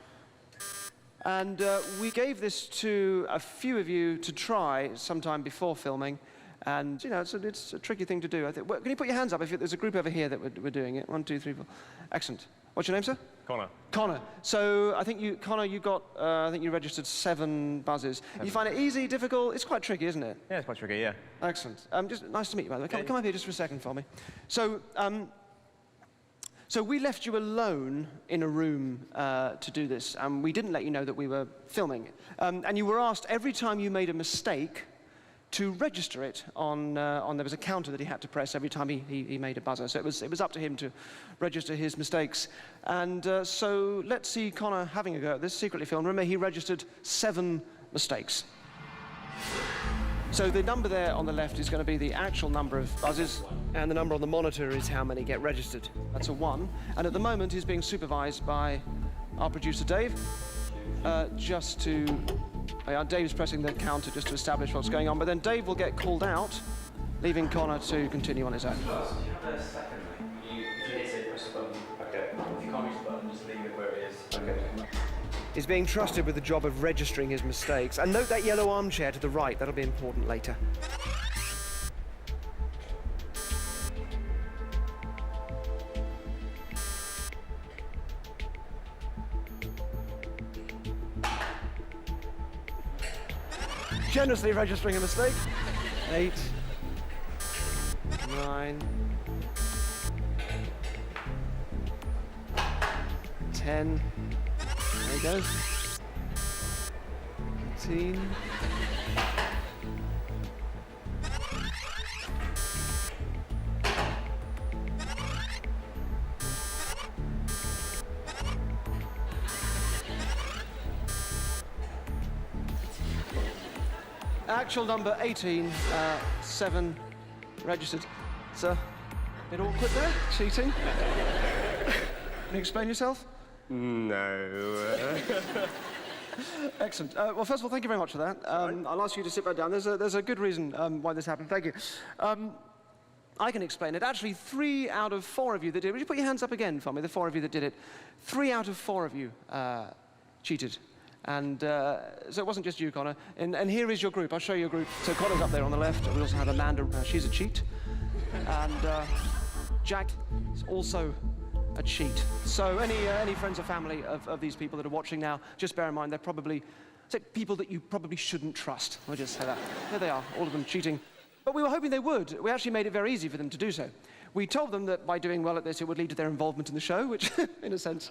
And we gave this to a few of you to try sometime before filming. And, you know, it's a tricky thing to do, I think. Well, can you put your hands up if there's a group over here that we're doing it? 1, 2, 3, 4. Excellent. What's your name, sir? Connor. Connor. So I think you, Connor, you got, I think you registered 7 buzzes. You find it easy, difficult? It's quite tricky, isn't it? Yeah, it's quite tricky, yeah. Excellent. Just nice to meet you, by the way. Come up here just for a second for me. So, so we left you alone in a room to do this, and we didn't let you know that we were filming. And you were asked every time you made a mistake to register it on there was a counter that he had to press every time he made a buzzer. So it was up to him to register his mistakes. And so let's see Connor having a go at this, secretly filmed. Remember, he registered 7 mistakes. So the number there on the left is going to be the actual number of buzzes, and the number on the monitor is how many get registered. That's a 1. And at the moment, he's being supervised by our producer, Dave, just to... Dave's pressing the counter just to establish what's going on, but then Dave will get called out, leaving Connor to continue on his own. You have a second, if you hit it, press the button. Okay. If you can't reach the button, just leave it where it is. Okay. is being trusted with the job of registering his mistakes. And note that yellow armchair to the right, that'll be important later. Generously registering a mistake. 8, 9, 10. There he goes. 18. Actual number 18, 7 registered. Sir, bit awkward there, cheating. Can you explain yourself? No. Excellent. Well, first of all, thank you very much for that. I'll ask you to sit back down. There's a good reason why this happened. Thank you. I can explain it. Actually, 3 out of 4 of you that did it. Would you put your hands up again for me, the 4 of you that did it? 3 out of 4 of you cheated. And so it wasn't just you, Connor. And here is your group. I'll show you your group. So Connor's up there on the left. We also have Amanda. She's a cheat. And Jack is also a cheat. So any friends or family of these people that are watching now, just bear in mind they're probably people that you probably shouldn't trust. I'll just say that. There they are, all of them cheating. But we were hoping they would. We actually made it very easy for them to do so. We told them that by doing well at this, it would lead to their involvement in the show, which, in a sense,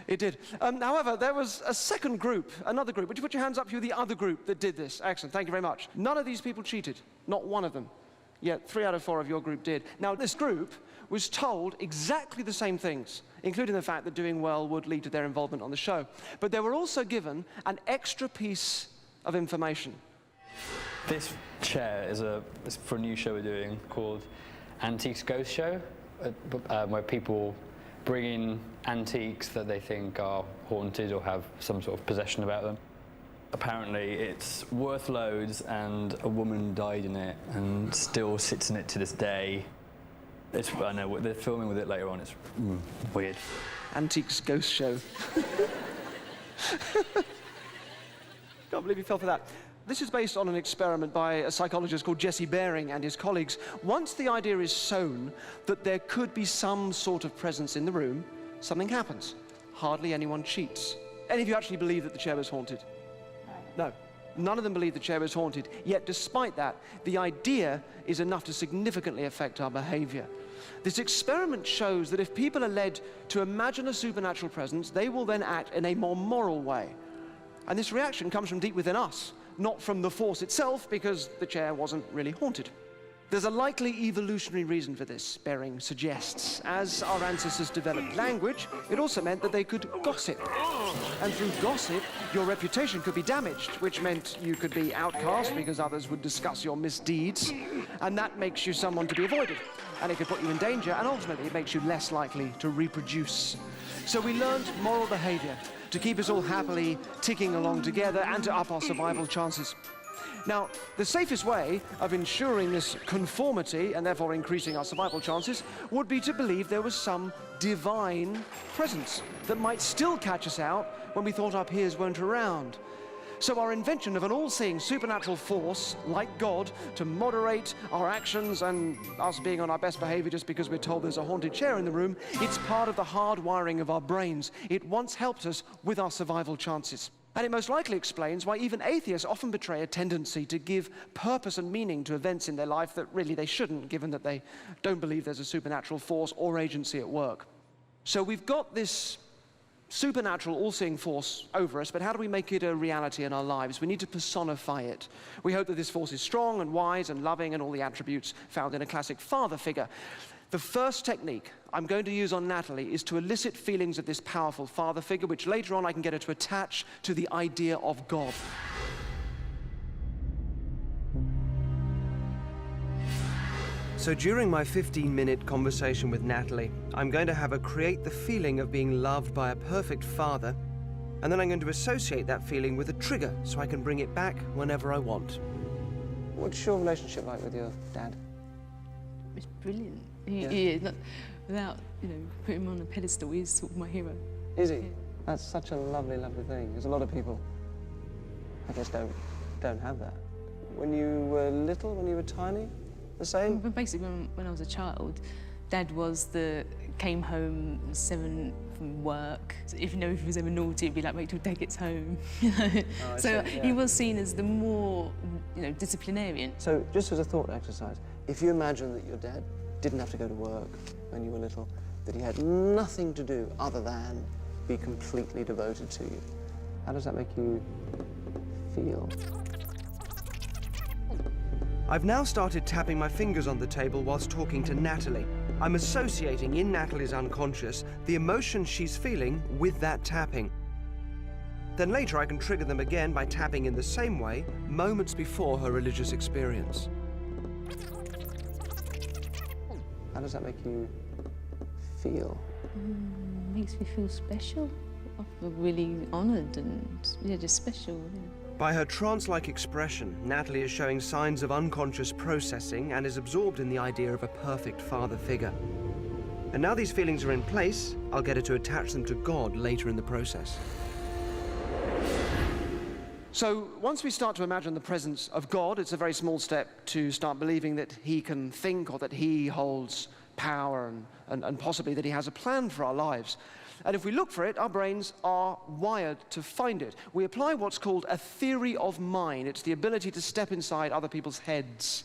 it did. However, there was a second group, another group. Would you put your hands up for the other group that did this? Excellent, thank you very much. None of these people cheated, not one of them. Yet 3 out of 4 of your group did. Now, this group was told exactly the same things, including the fact that doing well would lead to their involvement on the show. But they were also given an extra piece of information. This chair is for a new show we're doing called Antiques Ghost Show, where people bring in antiques that they think are haunted or have some sort of possession about them. Apparently it's worth loads, and a woman died in it and still sits in it to this day. I know, they're filming with it later on. It's weird. Antiques Ghost Show. Can't believe you fell for that. This is based on an experiment by a psychologist called Jesse Baring and his colleagues. Once the idea is sown that there could be some sort of presence in the room, something happens. Hardly anyone cheats. Any of you actually believe that the chair was haunted? No. None of them believe the chair was haunted. Yet, despite that, the idea is enough to significantly affect our behavior. This experiment shows that if people are led to imagine a supernatural presence, they will then act in a more moral way. And this reaction comes from deep within us, not from the force itself, because the chair wasn't really haunted. There's a likely evolutionary reason for this, Baring suggests. As our ancestors developed language, it also meant that they could gossip. And through gossip, your reputation could be damaged, which meant you could be outcast because others would discuss your misdeeds. And that makes you someone to be avoided. And it could put you in danger, and ultimately it makes you less likely to reproduce. So we learned moral behavior to keep us all happily ticking along together and to up our survival chances. Now, the safest way of ensuring this conformity and therefore increasing our survival chances would be to believe there was some divine presence that might still catch us out when we thought our peers weren't around. So our invention of an all-seeing supernatural force, like God, to moderate our actions and us being on our best behavior just because we're told there's a haunted chair in the room, it's part of the hard wiring of our brains. It once helped us with our survival chances. And it most likely explains why even atheists often betray a tendency to give purpose and meaning to events in their life that really they shouldn't, given that they don't believe there's a supernatural force or agency at work. So we've got this supernatural, all-seeing force over us, but how do we make it a reality in our lives? We need to personify it. We hope that this force is strong and wise and loving and all the attributes found in a classic father figure. The first technique I'm going to use on Natalie is to elicit feelings of this powerful father figure, which later on I can get her to attach to the idea of God. So during my 15-minute conversation with Natalie, I'm going to have her create the feeling of being loved by a perfect father, and then I'm going to associate that feeling with a trigger so I can bring it back whenever I want. What's your relationship like with your dad? It's brilliant. He is, without, putting him on a pedestal, he's sort of my hero. Is he? Yeah. That's such a lovely, lovely thing. There's a lot of people, I guess, don't have that. When you were little, when you were tiny, the same? But basically, when I was a child, Dad came home 7 from work. So if he was ever naughty, it'd be like, wait till Dad gets home, you know. Oh, So see, yeah. he was seen as the more, disciplinarian. So, just as a thought exercise, if you imagine that your dad didn't have to go to work when you were little, that he had nothing to do other than be completely devoted to you, how does that make you feel? I've now started tapping my fingers on the table whilst talking to Natalie. I'm associating in Natalie's unconscious the emotion she's feeling with that tapping. Then later I can trigger them again by tapping in the same way moments before her religious experience. How does that make you feel? Makes me feel special. I feel really honoured and, just special. Yeah. By her trance-like expression, Natalie is showing signs of unconscious processing and is absorbed in the idea of a perfect father figure. And now these feelings are in place, I'll get her to attach them to God later in the process. So, once we start to imagine the presence of God, it's a very small step to start believing that he can think or that he holds power and possibly that he has a plan for our lives. And if we look for it, our brains are wired to find it. We apply what's called a theory of mind. It's the ability to step inside other people's heads.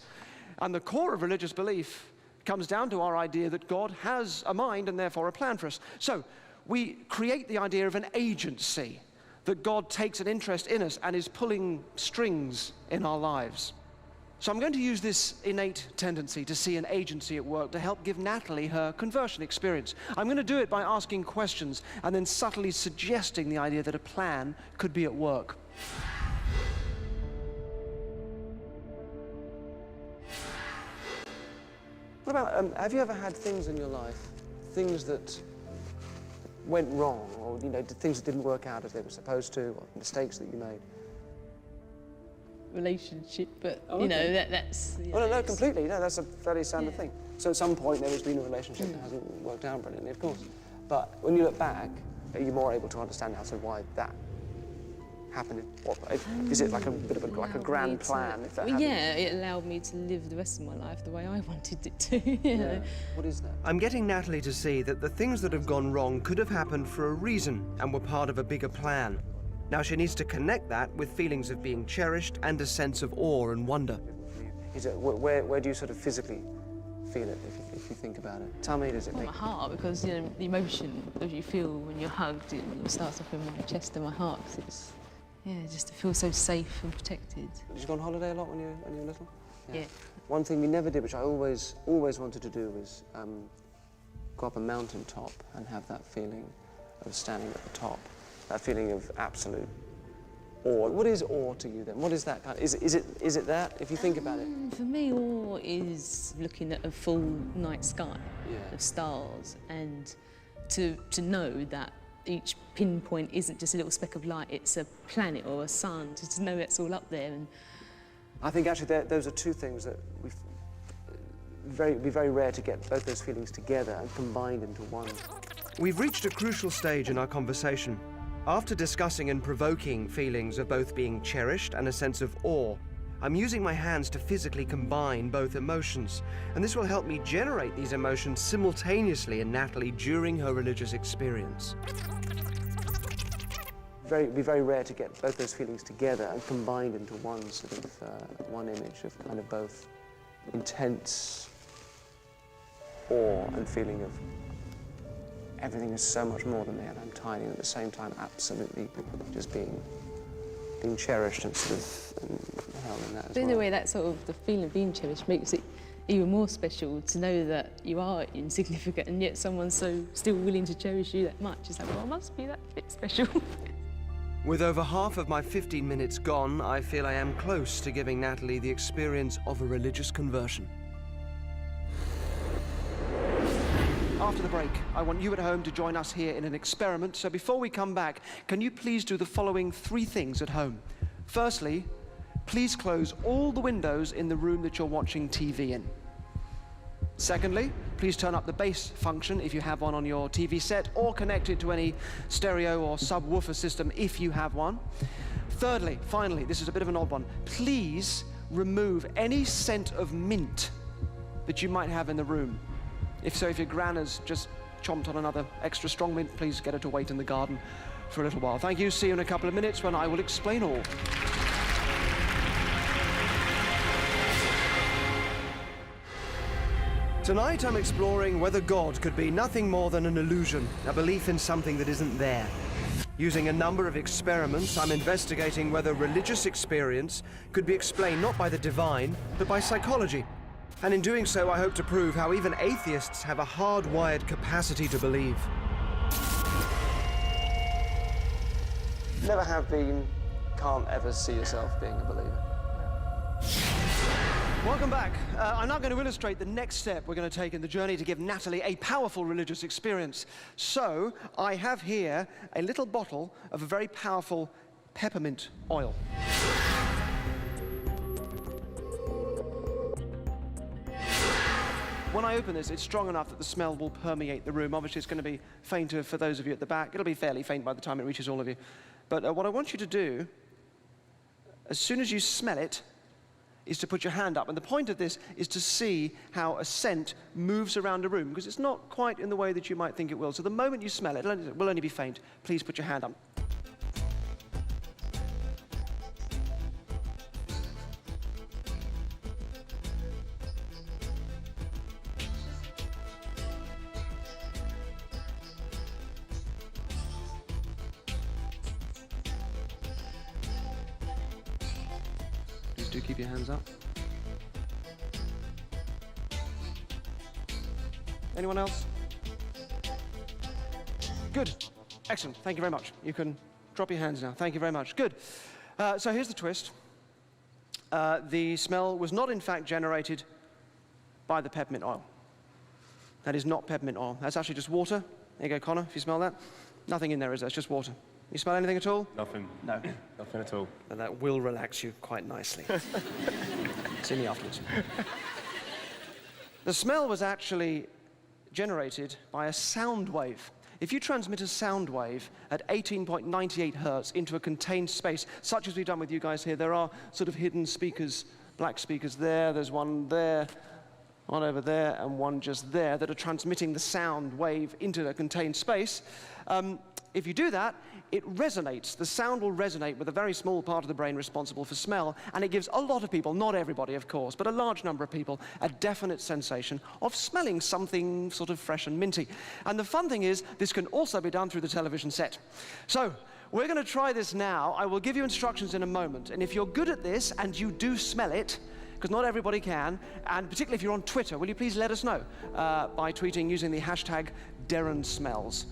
And the core of religious belief comes down to our idea that God has a mind and therefore a plan for us. So we create the idea of an agency, that God takes an interest in us and is pulling strings in our lives. So I'm going to use this innate tendency to see an agency at work to help give Natalie her conversion experience. I'm going to do it by asking questions and then subtly suggesting the idea that a plan could be at work. What about, have you ever had things in your life, things that went wrong, or things that didn't work out as they were supposed to, or mistakes that you made? Relationship, but that's. No, completely. No, that's a fairly standard thing. So at some point there has been a relationship that hasn't worked out brilliantly, of course. But when you look back, are you more able to understand now why that happened? Is it like a bit of a grand plan? If that it allowed me to live the rest of my life the way I wanted it to. You know? What is that? I'm getting Natalie to see that the things that have gone wrong could have happened for a reason and were part of a bigger plan. Now she needs to connect that with feelings of being cherished and a sense of awe and wonder. Where do you sort of physically feel it, if you think about it? Tell me, does it make... my heart, because the emotion that you feel when you're hugged, it starts off in my chest and my heart, because it's, just to feel so safe and protected. Did you go on holiday a lot when you were little? Yeah. One thing we never did, which I always wanted to do, was go up a mountain top and have that feeling of standing at the top. That feeling of absolute awe. What is awe to you then? What is that kind of, is it that, if you think about it? For me, awe is looking at a full night sky of stars, and to know that each pinpoint isn't just a little speck of light, it's a planet or a sun, just to know it's all up there. And I think actually those are two things that it'd be very rare to get both those feelings together and combined into one. We've reached a crucial stage in our conversation. After discussing and provoking feelings of both being cherished and a sense of awe, I'm using my hands to physically combine both emotions, and this will help me generate these emotions simultaneously in Natalie during her religious experience. It'd be very rare to get both those feelings together and combined into one sort of one image of kind of both intense awe and feeling of everything is so much more than me and I'm tiny, and at the same time absolutely just being cherished and sort of held in that as well. in a way, that sort of the feeling of being cherished makes it even more special to know that you are insignificant and yet someone's so still willing to cherish you that much. It's like, well, I must be that bit special. With over half of my 15 minutes gone, I feel I am close to giving Natalie the experience of a religious conversion. After the break, I want you at home to join us here in an experiment. So before we come back, can you please do the following 3 things at home? Firstly, please close all the windows in the room that you're watching TV in. Secondly, please please turn up the bass function if you have one on your TV set, or connect it to any stereo or subwoofer system if you have one. Thirdly, finally, this is a bit of an odd one. Please remove any scent of mint that you might have in the room. If so, if your gran has just chomped on another extra strong mint, please get her to wait in the garden for a little while. Thank you. See you in a couple of minutes when I will explain all. Tonight I'm exploring whether God could be nothing more than an illusion, a belief in something that isn't there. Using a number of experiments, I'm investigating whether religious experience could be explained not by the divine, but by psychology. And in doing so, I hope to prove how even atheists have a hardwired capacity to believe. Never have been, can't ever see yourself being a believer. Welcome back. I'm now going to illustrate the next step we're going to take in the journey to give Natalie a powerful religious experience. So, I have here a little bottle of a very powerful peppermint oil. When I open this, it's strong enough that the smell will permeate the room. Obviously, it's going to be fainter for those of you at the back. It'll be fairly faint by the time it reaches all of you. But what I want you to do, as soon as you smell it, is to put your hand up. And the point of this is to see how a scent moves around a room, because it's not quite in the way that you might think it will. So the moment you smell it, it will only be faint. Please put your hand up. Do keep your hands up. Anyone else? Good. Excellent. Thank you very much. You can drop your hands now. Thank you very much. Good. So here's the twist. The smell was not, in fact, generated by the peppermint oil. That is not peppermint oil. That's actually just water. There you go, Connor, if you smell that. Nothing in there, is there? It's just water. You smell anything at all? Nothing. No. Nothing at all. And that will relax you quite nicely. See me afterwards. The smell was actually generated by a sound wave. If you transmit a sound wave at 18.98 hertz into a contained space, such as we've done with you guys here, there are sort of hidden speakers, black speakers there, there's one there, one over there, and one just there, that are transmitting the sound wave into a contained space. If you do that, it resonates. The sound will resonate with a very small part of the brain responsible for smell, and it gives a lot of people, not everybody of course, but a large number of people, a definite sensation of smelling something sort of fresh and minty. And the fun thing is, this can also be done through the television set. So, we're going to try this now. I will give you instructions in a moment, and if you're good at this and you do smell it, because not everybody can, and particularly if you're on Twitter, will you please let us know by tweeting using the hashtag #DerrenSmells.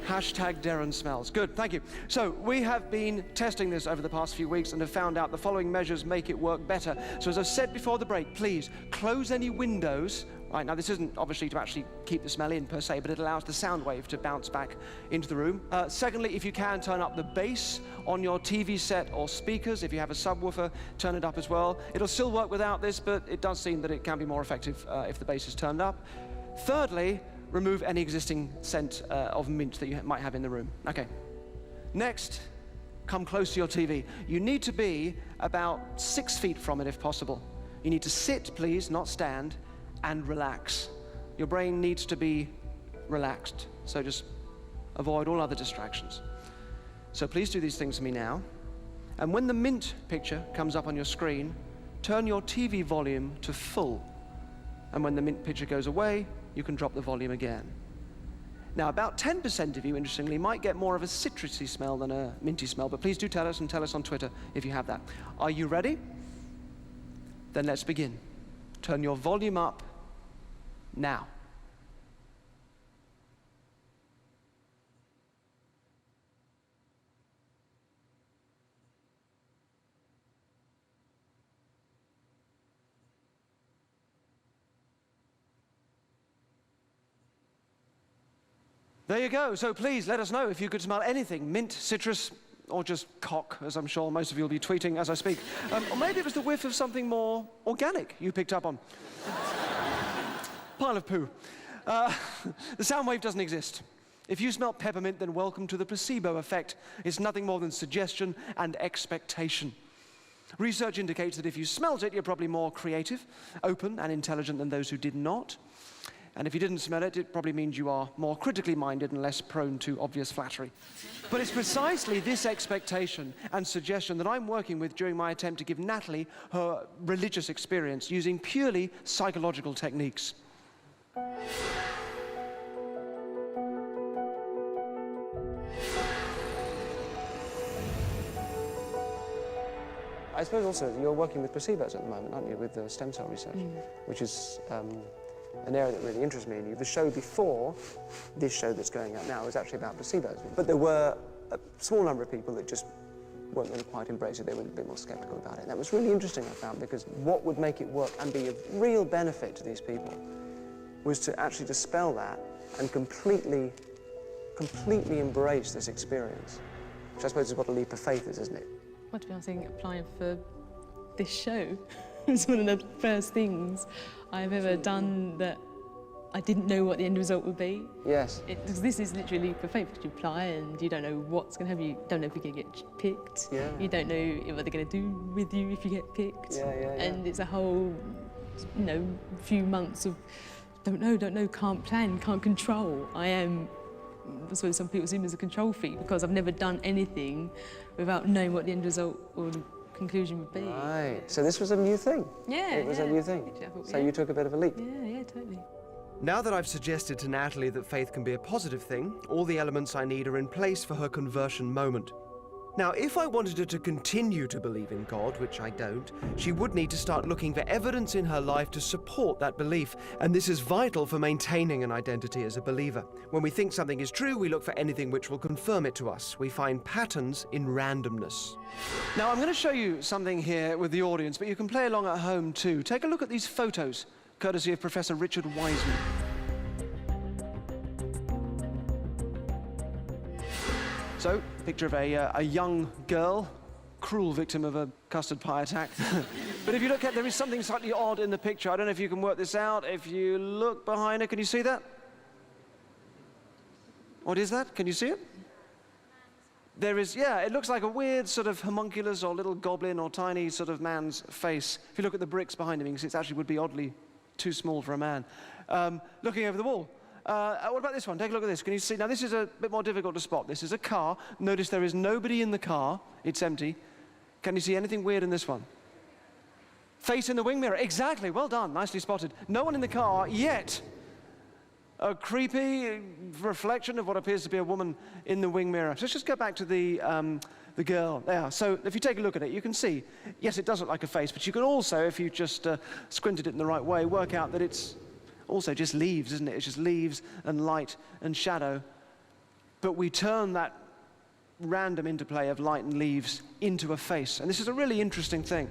Hashtag Derren Smells. Good, thank you. So we have been testing this over the past few weeks and have found out the following measures make it work better. So as I said before the break, please close any windows. Right, now this isn't obviously to actually keep the smell in per se, but it allows the sound wave to bounce back into the room. Secondly, if you can, turn up the bass on your TV set or speakers. If you have a subwoofer, turn it up as well. It'll still work without this, but it does seem that it can be more effective if the bass is turned up. Thirdly, remove any existing scent of mint that you might have in the room. Okay. Next, come close to your TV. You need to be about 6 feet from it if possible. You need to sit, please, not stand, and relax. Your brain needs to be relaxed, so just avoid all other distractions. So please do these things for me now. And when the mint picture comes up on your screen, turn your TV volume to full. And when the mint picture goes away, you can drop the volume again. Now, about 10% of you, interestingly, might get more of a citrusy smell than a minty smell, but please do tell us, and tell us on Twitter if you have that. Are you ready? Then let's begin. Turn your volume up now. There you go. So please let us know if you could smell anything, mint, citrus, or just cock, as I'm sure most of you will be tweeting as I speak. Or maybe it was the whiff of something more organic you picked up on. Pile of poo. The sound wave doesn't exist. If you smell peppermint, then welcome to the placebo effect. It's nothing more than suggestion and expectation. Research indicates that if you smelt it, you're probably more creative, open, and intelligent than those who did not. And if you didn't smell it, it probably means you are more critically minded and less prone to obvious flattery. But it's precisely this expectation and suggestion that I'm working with during my attempt to give Natalie her religious experience using purely psychological techniques. I suppose also you're working with placebos at the moment, aren't you, with the stem cell research, which is an area that really interests me in you. The show before this show that's going out now is actually about placebos, but there were a small number of people that just weren't going to quite embrace it. They were a bit more sceptical about it. And that was really interesting, I found, because what would make it work and be of real benefit to these people was to actually dispel that and completely embrace this experience, which I suppose is what a leap of faith is, isn't it? Well, to be honest, I think applying for this show was one of the first things I've ever done that I didn't know what the end result would be. Yes. Because this is literally a leap of faith, because you apply and you don't know what's going to happen. You don't know if you're going to get picked. Yeah. You don't know what they're going to do with you if you get picked. Yeah. And it's a whole, few months of don't know, can't plan, can't control. I am, that's what some people see me as a control freak, because I've never done anything without knowing what the end result or the conclusion would be. Right. So this was a new thing. Yeah. It was a new thing. So you took a bit of a leap. Yeah, totally. Now that I've suggested to Natalie that faith can be a positive thing, all the elements I need are in place for her conversion moment. Now, if I wanted her to continue to believe in God, which I don't, she would need to start looking for evidence in her life to support that belief, and this is vital for maintaining an identity as a believer. When we think something is true, we look for anything which will confirm it to us. We find patterns in randomness. Now, I'm going to show you something here with the audience, but you can play along at home too. Take a look at these photos, courtesy of Professor Richard Wiseman. So, picture of a young girl, cruel victim of a custard pie attack. But if you look at, there is something slightly odd in the picture. I don't know if you can work this out. If you look behind her, can you see that? What is that? Can you see it? There is, yeah, it looks like a weird sort of homunculus or little goblin or tiny sort of man's face. If you look at the bricks behind him, you can see it actually would be oddly too small for a man. Looking over the wall. What about this one? Take a look at this. Can you see? Now, this is a bit more difficult to spot. This is a car. Notice there is nobody in the car. It's empty. Can you see anything weird in this one? Face in the wing mirror. Exactly. Well done. Nicely spotted. No one in the car yet. A creepy reflection of what appears to be a woman in the wing mirror. So let's just go back to the girl. There. So if you take a look at it, you can see, yes, it does look like a face, but you can also, if you just squinted it in the right way, work out that it's also just leaves, isn't it? It's just leaves and light and shadow. But we turn that random interplay of light and leaves into a face. And this is a really interesting thing.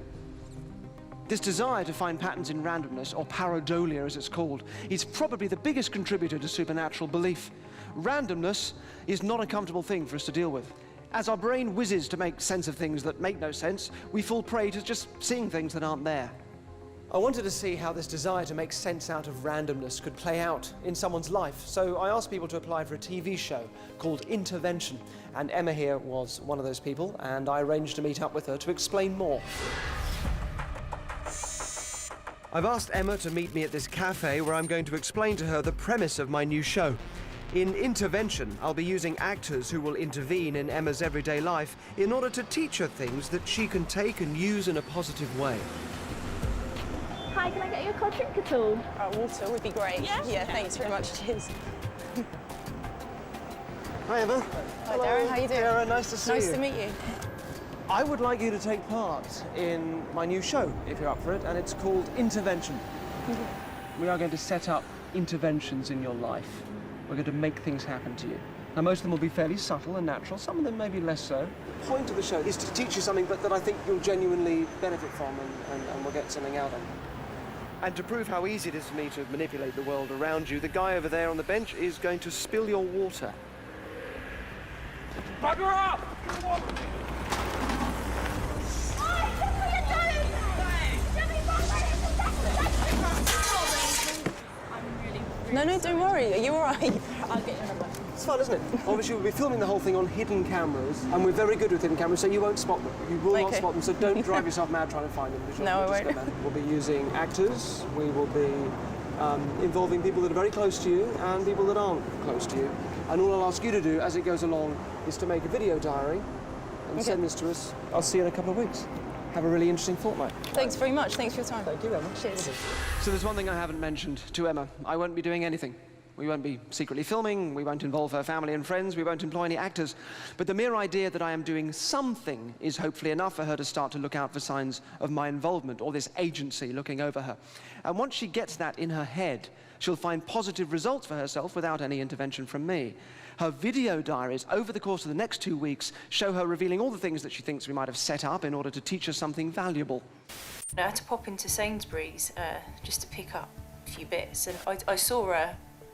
This desire to find patterns in randomness, or pareidolia as it's called, is probably the biggest contributor to supernatural belief. Randomness is not a comfortable thing for us to deal with. As our brain whizzes to make sense of things that make no sense, we fall prey to just seeing things that aren't there. I wanted to see how this desire to make sense out of randomness could play out in someone's life, so I asked people to apply for a TV show called Intervention, and Emma here was one of those people, and I arranged to meet up with her to explain more. I've asked Emma to meet me at this cafe where I'm going to explain to her the premise of my new show. In Intervention, I'll be using actors who will intervene in Emma's everyday life in order to teach her things that she can take and use in a positive way. Hi, can I get you a cold drink at all? Water would be great. Yeah, thanks very much. Cheers. Hi, Emma. Hi, Derren. How you doing? Sarah, nice to see you. Nice to meet you. I would like you to take part in my new show, if you're up for it, and it's called Intervention. We are going to set up interventions in your life. We're going to make things happen to you. Now, most of them will be fairly subtle and natural. Some of them maybe less so. The point of the show is to teach you something that I think you'll genuinely benefit from and will get something out of. And to prove how easy it is for me to manipulate the world around you, the guy over there on the bench is going to spill your water. Bugger up! No, don't worry. Are you all right? I'll get your number. It's fun, isn't it? Obviously, we'll be filming the whole thing on hidden cameras, and we're very good with hidden cameras, so you won't spot them. You will not spot them, so don't drive yourself mad trying to find them. No, I won't. We'll be using actors. We will be involving people that are very close to you and people that aren't close to you. And all I'll ask you to do as it goes along is to make a video diary and send this to us. I'll see you in a couple of weeks. Have a really interesting fortnight. Thanks very much. Thanks for your time. Thank you, Emma. Cheers. So there's one thing I haven't mentioned to Emma. I won't be doing anything. We won't be secretly filming, we won't involve her family and friends, we won't employ any actors. But the mere idea that I am doing something is hopefully enough for her to start to look out for signs of my involvement or this agency looking over her. And once she gets that in her head, she'll find positive results for herself without any intervention from me. Her video diaries over the course of the next 2 weeks show her revealing all the things that she thinks we might have set up in order to teach her something valuable. I had to pop into Sainsbury's just to pick up a few bits, and I saw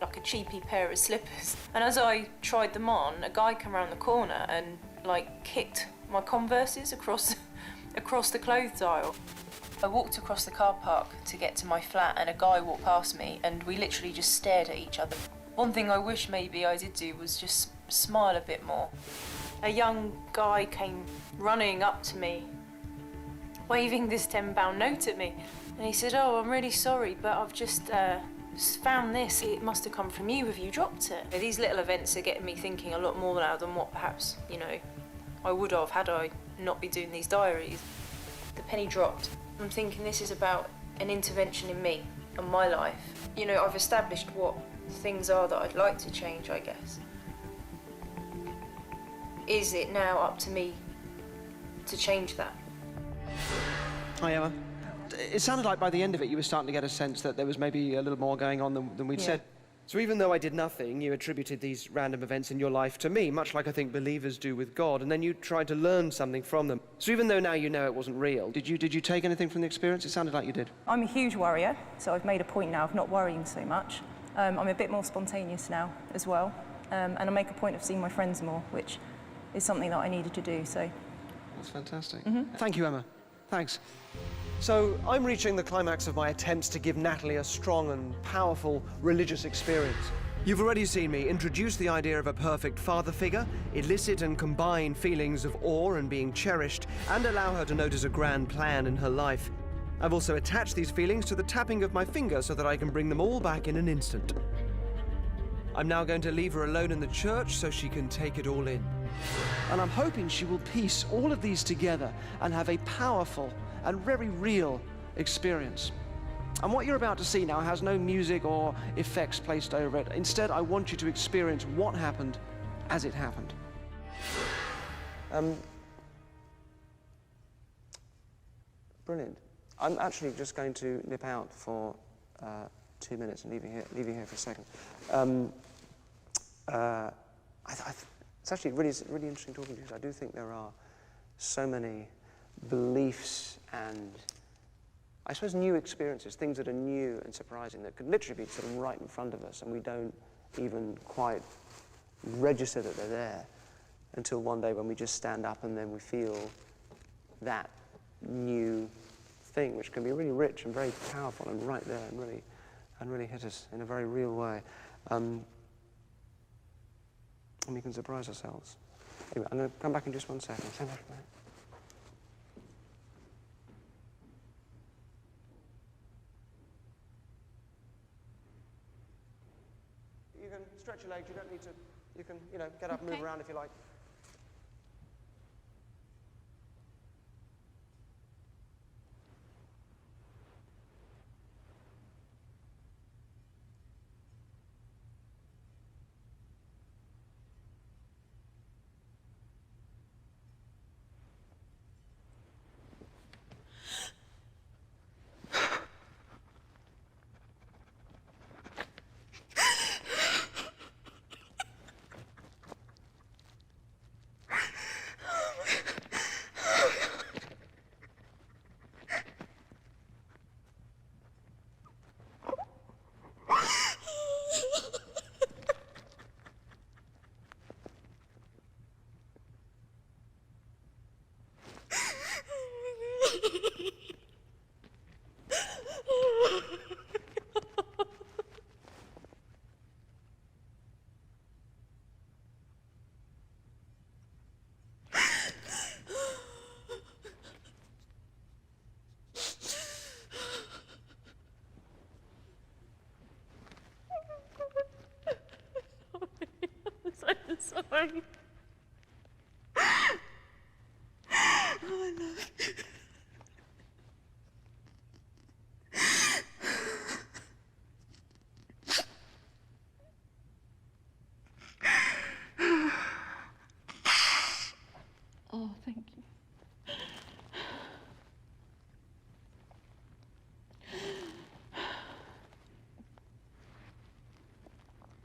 like a cheapy pair of slippers. And as I tried them on, a guy came around the corner and like kicked my Converses across the clothes aisle. I walked across the car park to get to my flat, and a guy walked past me, and we literally just stared at each other. One thing I wish maybe I did do was just smile a bit more. A young guy came running up to me, waving this £10 note at me, and he said, "Oh, I'm really sorry, but I've just found this. It must have come from you. Have you dropped it?" These little events are getting me thinking a lot more now than what perhaps, you know, I would have had I not been doing these diaries. The penny dropped. I'm thinking this is about an intervention in me and my life. You know, I've established what things are that I'd like to change, I guess. Is it now up to me to change that? Hi, Emma. It sounded like by the end of it you were starting to get a sense that there was maybe a little more going on than we'd said. So even though I did nothing, you attributed these random events in your life to me, much like I think believers do with God, and then you tried to learn something from them. So even though now you know it wasn't real, did you take anything from the experience? It sounded like you did. I'm a huge worrier, so I've made a point now of not worrying so much. I'm a bit more spontaneous now as well, and I make a point of seeing my friends more, which is something that I needed to do, so... That's fantastic. Thank you, Emma. Thanks. So I'm reaching the climax of my attempts to give Natalie a strong and powerful religious experience. You've already seen me introduce the idea of a perfect father figure, elicit and combine feelings of awe and being cherished, and allow her to notice a grand plan in her life. I've also attached these feelings to the tapping of my finger so that I can bring them all back in an instant. I'm now going to leave her alone in the church so she can take it all in. And I'm hoping she will piece all of these together and have a powerful and very real experience. And what you're about to see now has no music or effects placed over it. Instead, I want you to experience what happened as it happened. Brilliant. I'm actually just going to nip out for 2 minutes and leave you here for a second. It's actually really interesting talking to you. I do think there are so many beliefs and, I suppose, new experiences, things that are new and surprising that could literally be sort of right in front of us, and we don't even quite register that they're there until one day when we just stand up and then we feel that new thing, which can be really rich and very powerful and right there and really hit us in a very real way. And we can surprise ourselves. Anyway, I'm going to come back in just 1 second. Stand back a minute. You can stretch your legs. You don't need to. You can, get up and move around if you like. Sorry. Oh, I love you. Oh, thank you.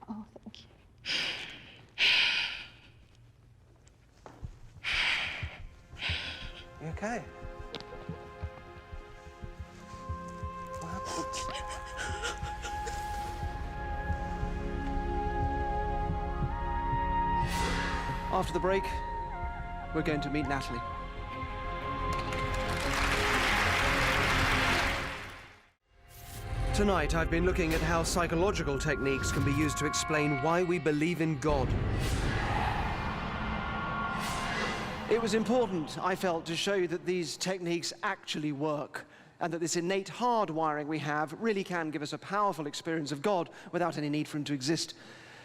Oh, thank you. You okay? What happened? After the break, we're going to meet Natalie. Tonight, I've been looking at how psychological techniques can be used to explain why we believe in God. It was important, I felt, to show you that these techniques actually work, and that this innate hardwiring we have really can give us a powerful experience of God without any need for him to exist.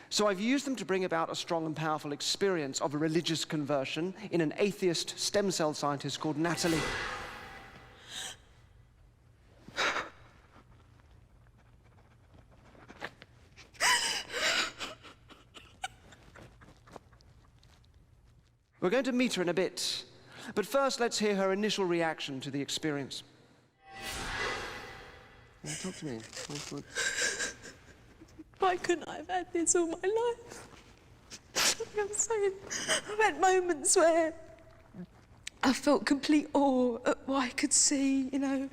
So I've used them to bring about a strong and powerful experience of a religious conversion in an atheist stem cell scientist called Natalie. We're going to meet her in a bit, but first let's hear her initial reaction to the experience. Yeah, talk to me. Why couldn't I have had this all my life? Like I'm saying, I've had moments where I felt complete awe at what I could see, you know.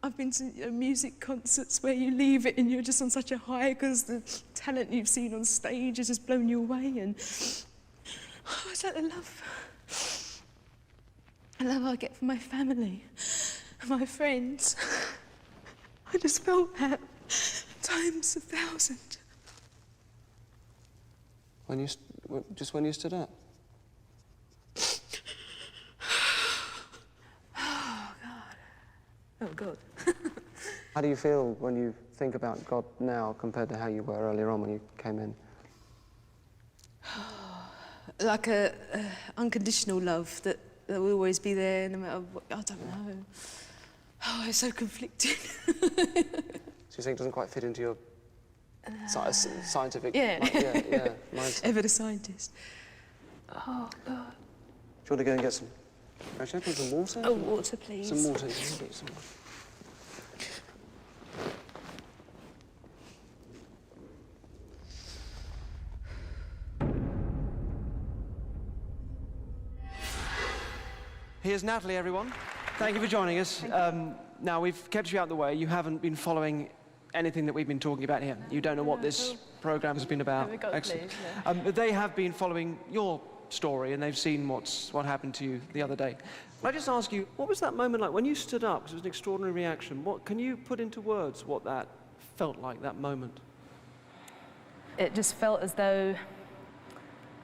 I've been to music concerts where you leave it and you're just on such a high because the talent you've seen on stage has just blown you away, and oh, it's like the love I get from my family and my friends. I just felt that times 1,000. When you just when you stood up? Oh, God. Oh, God. How do you feel when you think about God now compared to how you were earlier on when you came in? Like a unconditional love that will always be there no matter what. I don't know. Oh, it's so conflicting. So you think it doesn't quite fit into your scientific mindset? Ever the scientist. Oh, God. Do you want to go and get some fresh air, some water? Oh, water, please. Some water. You can get some water. Here's Natalie, everyone. Thank you for joining us. Now, we've kept you out of the way. You haven't been following anything that we've been talking about here. You don't know what this program has been about. Excellent. But they have been following your story, and they've seen what happened to you the other day. Can I just ask you, what was that moment like when you stood up? Because it was an extraordinary reaction. What can you put into words what that felt like, that moment? It just felt as though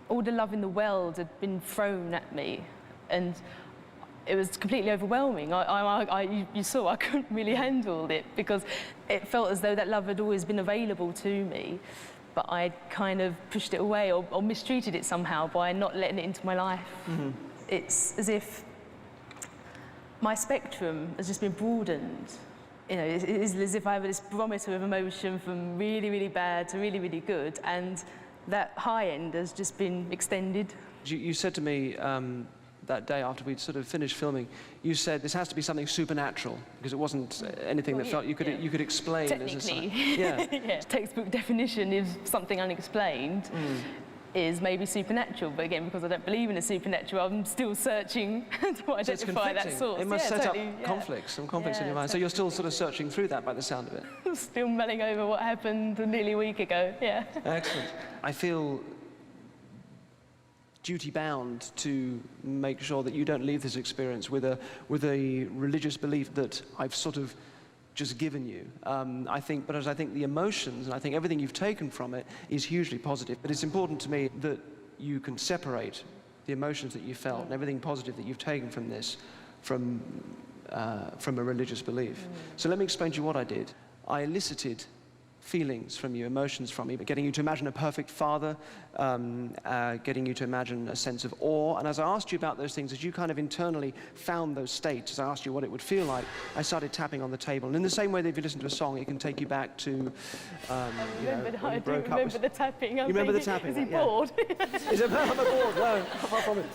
all the love in the world had been thrown at me, and it was completely overwhelming. You saw I couldn't really handle it because it felt as though that love had always been available to me, but I'd kind of pushed it away or mistreated it somehow by not letting it into my life. Mm-hmm. It's as if my spectrum has just been broadened. You know, it is as if I have this barometer of emotion from really, really bad to really, really good, and that high end has just been extended. You said to me that day after we'd sort of finished filming, you said this has to be something supernatural because it wasn't anything that felt you could explain. Technically, as a textbook definition is something unexplained. Is maybe supernatural, but again, because I don't believe in the supernatural, I'm still searching to identify that source. It must set up conflicts, some conflicts in your mind. So you're still sort of searching through that by the sound of it. I'm still mulling over what happened nearly a week ago, yeah. Excellent. I feel duty-bound to make sure that you don't leave this experience with a religious belief that I've sort of just given you. I think the emotions and I think everything you've taken from it is hugely positive. But it's important to me that you can separate the emotions that you felt and everything positive that you've taken from this from a religious belief. So let me explain to you what I did. I elicited feelings from you, emotions from you, but getting you to imagine a perfect father, getting you to imagine a sense of awe. And as I asked you about those things, as you kind of internally found those states, as I asked you what it would feel like, I started tapping on the table. And in the same way that if you listen to a song, it can take you back to, I do remember the tapping. You remember the tapping? Is he yeah. bored? Is it? I'm bored. No, far from it.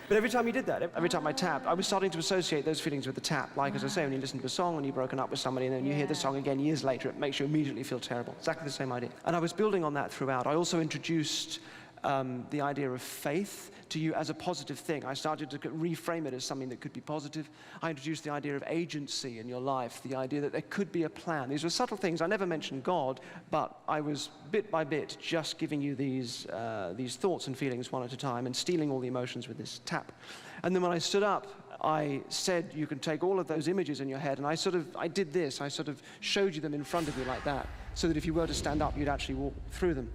But every time you did that, every time I tapped, I was starting to associate those feelings with the tap. Like, as I say, when you listen to a song and you've broken up with somebody and then you hear the song again years later, it makes you immediately feel terrible. Exactly the same idea. And I was building on that throughout. I also introduced the idea of faith to you as a positive thing. I started to reframe it as something that could be positive. I introduced the idea of agency in your life, the idea that there could be a plan. These were subtle things. I never mentioned God, but I was bit by bit just giving you these thoughts and feelings one at a time and stealing all the emotions with this tap. And then when I stood up, I said you can take all of those images in your head, and I did this. I sort of showed you them in front of you like that, so that if you were to stand up, you'd actually walk through them.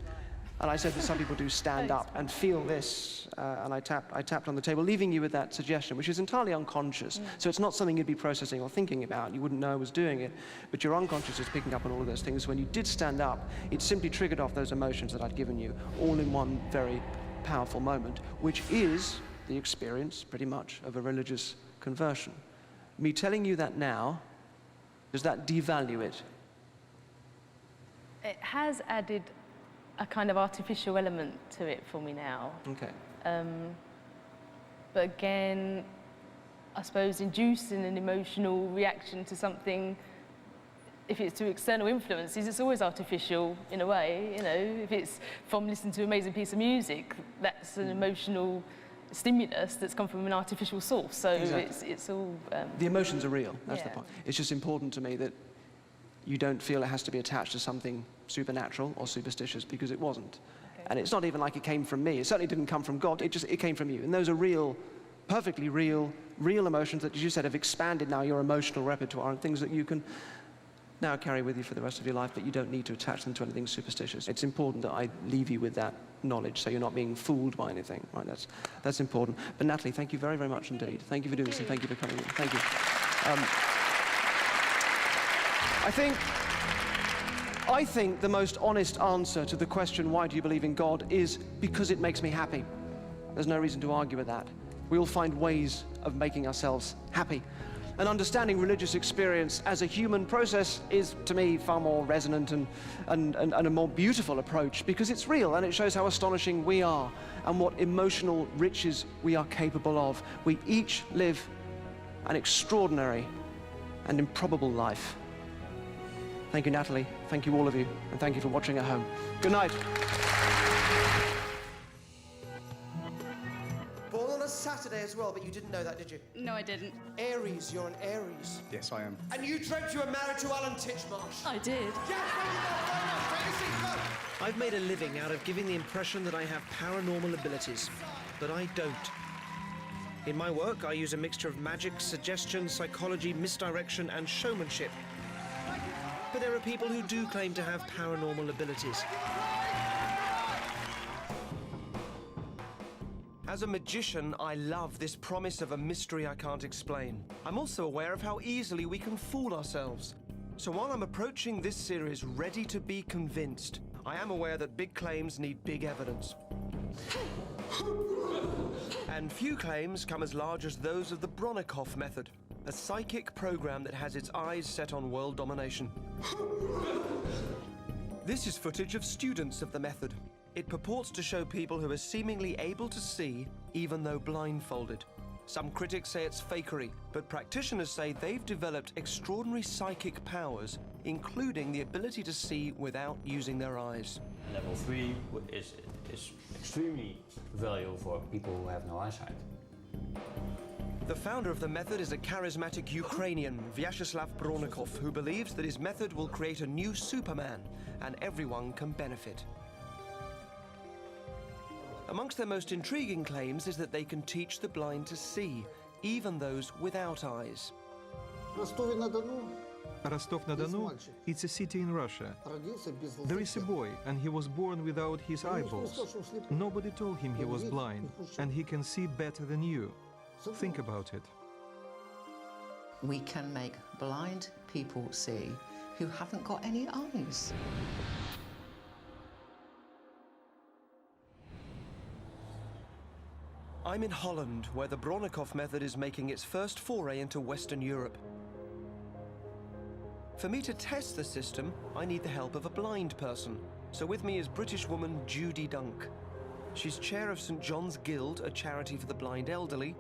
And I said that some people do stand up and feel this, and I tapped on the table, leaving you with that suggestion, which is entirely unconscious. So it's not something you'd be processing or thinking about. You wouldn't know I was doing it, but your unconscious is picking up on all of those things. When you did stand up, it simply triggered off those emotions that I'd given you, all in one very powerful moment, which is the experience, pretty much, of a religious conversion. Me telling you that now, does that devalue it? It has added a kind of artificial element to it for me now. Okay. But again, I suppose inducing an emotional reaction to something, if it's to external influences, it's always artificial in a way. You know, if it's from listening to an amazing piece of music, that's an emotional stimulus that's come from an artificial source. So exactly. it's all... the emotions are real, that's the point. It's just important to me that you don't feel it has to be attached to something supernatural or superstitious, because it wasn't. Okay. And it's not even like it came from me. It certainly didn't come from God. It came from you. And those are real, perfectly real emotions that, as you said, have expanded now your emotional repertoire and things that you can now carry with you for the rest of your life, but you don't need to attach them to anything superstitious. It's important that I leave you with that knowledge, so you're not being fooled by anything. Right? That's important. But Natalie, thank you very, very much indeed. Thank you for doing this, and thank you for coming in. Thank you. I think the most honest answer to the question, why do you believe in God, is because it makes me happy. There's no reason to argue with that. We all find ways of making ourselves happy. And understanding religious experience as a human process is, to me, far more resonant and a more beautiful approach, because it's real and it shows how astonishing we are and what emotional riches we are capable of. We each live an extraordinary and improbable life. Thank you, Natalie. Thank you, all of you. And thank you for watching at home. Good night. Born on a Saturday as well, but you didn't know that, did you? No, I didn't. Aries, you're an Aries. Yes, I am. And you dreamt you were married to Alan Titchmarsh. I did. Yes, thank you very much. Take a seat, go. I've made a living out of giving the impression that I have paranormal abilities, but I don't. In my work, I use a mixture of magic, suggestion, psychology, misdirection, and showmanship. But there are people who do claim to have paranormal abilities. As a magician, I love this promise of a mystery I can't explain. I'm also aware of how easily we can fool ourselves. So while I'm approaching this series ready to be convinced, I am aware that big claims need big evidence. And few claims come as large as those of the Bronikoff method, a psychic program that has its eyes set on world domination. This is footage of students of the method. It purports to show people who are seemingly able to see, even though blindfolded. Some critics say it's fakery, but practitioners say they've developed extraordinary psychic powers, including the ability to see without using their eyes. Level 3 is extremely valuable for people who have no eyesight. The founder of the method is a charismatic Ukrainian, Vyacheslav Bronnikov, who believes that his method will create a new Superman and everyone can benefit. Amongst their most intriguing claims is that they can teach the blind to see, even those without eyes. Rostov-na-Donu, it's a city in Russia. There is a boy, and he was born without his eyeballs. Nobody told him he was blind, and he can see better than you. Think about it. We can make blind people see who haven't got any eyes. I'm in Holland, where the Bronnikov method is making its first foray into Western Europe. For me to test the system, I need the help of a blind person. So with me is British woman Judy Dunk. She's chair of St John's Guild, a charity for the blind elderly,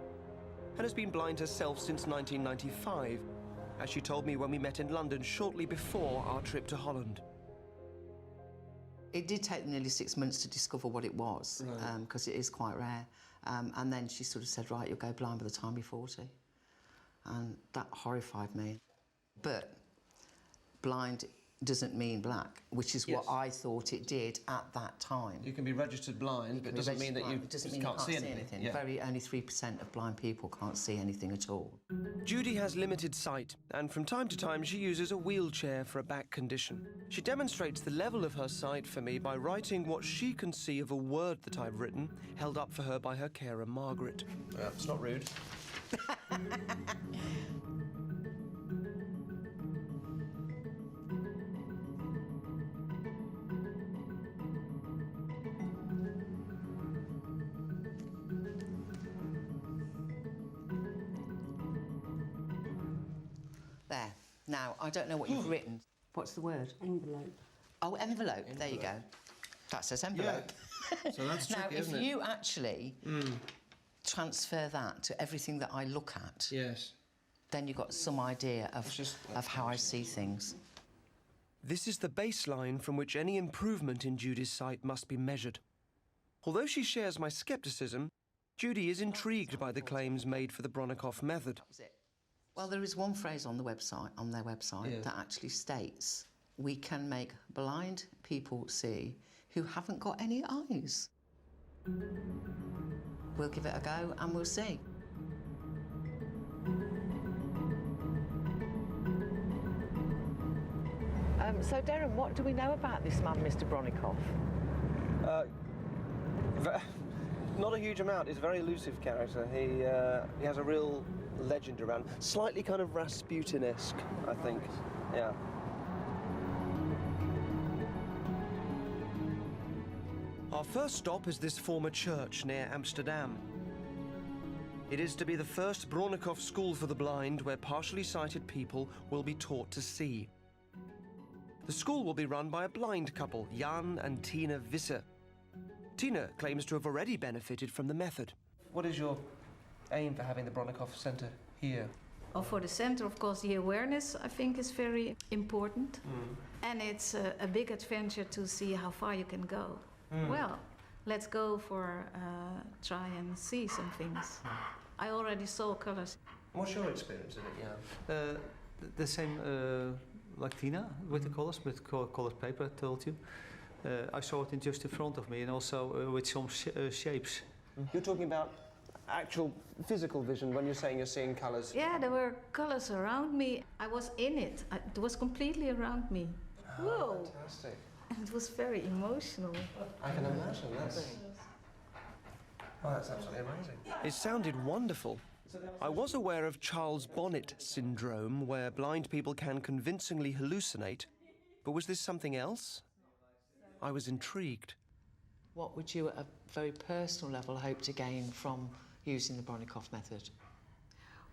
and has been blind herself since 1995, as she told me when we met in London shortly before our trip to Holland. It did take nearly 6 months to discover what it was, because it is quite rare. And then she sort of said, right, you'll go blind by the time you're 40. And that horrified me. But blind doesn't mean black, which is what I thought it did at that time. You can be registered blind, but it doesn't mean that you can't see anything. Yeah. Only 3% of blind people can't see anything at all. Judy has limited sight, and from time to time she uses a wheelchair for a back condition. She demonstrates the level of her sight for me by writing what she can see of a word that I've written, held up for her by her carer, Margaret. It's not rude. There. Now, I don't know what you've written. What's the word? Envelope. Oh, envelope. There you go. That says envelope. Yeah. So that's tricky, now, isn't it? if you actually transfer that to everything that I look at, then you've got some idea of how I see things. This is the baseline from which any improvement in Judy's sight must be measured. Although she shares my scepticism, Judy is intrigued by the claims made for the Bronnikov method. Well, there is one phrase on their website that actually states, we can make blind people see who haven't got any eyes. We'll give it a go and we'll see. So, Derren, what do we know about this man, Mr. Bronnikov? Not a huge amount. He's a very elusive character. He has a real legend around. Slightly kind of Rasputin-esque, I think. Yeah. Our first stop is this former church near Amsterdam. It is to be the first Bronnikov school for the blind where partially sighted people will be taught to see. The school will be run by a blind couple, Jan and Tina Visser. Tina claims to have already benefited from the method. What is your aim for having the Bronnikov Centre here? Well, for the centre, of course, the awareness, I think, is very important. And it's a big adventure to see how far you can go. Well, let's go for try and see some things. I already saw colours. What's your experience of it, Jan? The same like Tina, with the colours, with coloured paper, I told you. I saw it just in front of me, and also with some shapes. You're talking about actual physical vision when you're saying you're seeing colours? Yeah, there were colours around me. I was in it. It was completely around me. Whoa! Fantastic. And it was very emotional. I can imagine, that's absolutely amazing. It sounded wonderful. I was aware of Charles Bonnet syndrome, where blind people can convincingly hallucinate, but was this something else? I was intrigued. What would you, at a very personal level, hope to gain from using the Bronnikov method?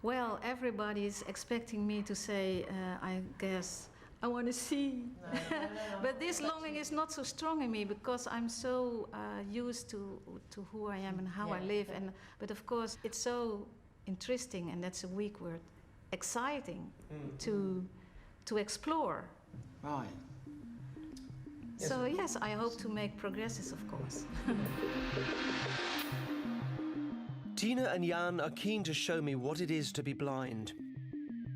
Well, everybody's expecting me to say, I guess, I want to see. But this longing is not so strong in me because I'm so used to who I am and how I live. But of course, it's so interesting, and that's a weak word, exciting to explore. Right. So yes, I hope to make progresses, of course. Tina and Jan are keen to show me what it is to be blind.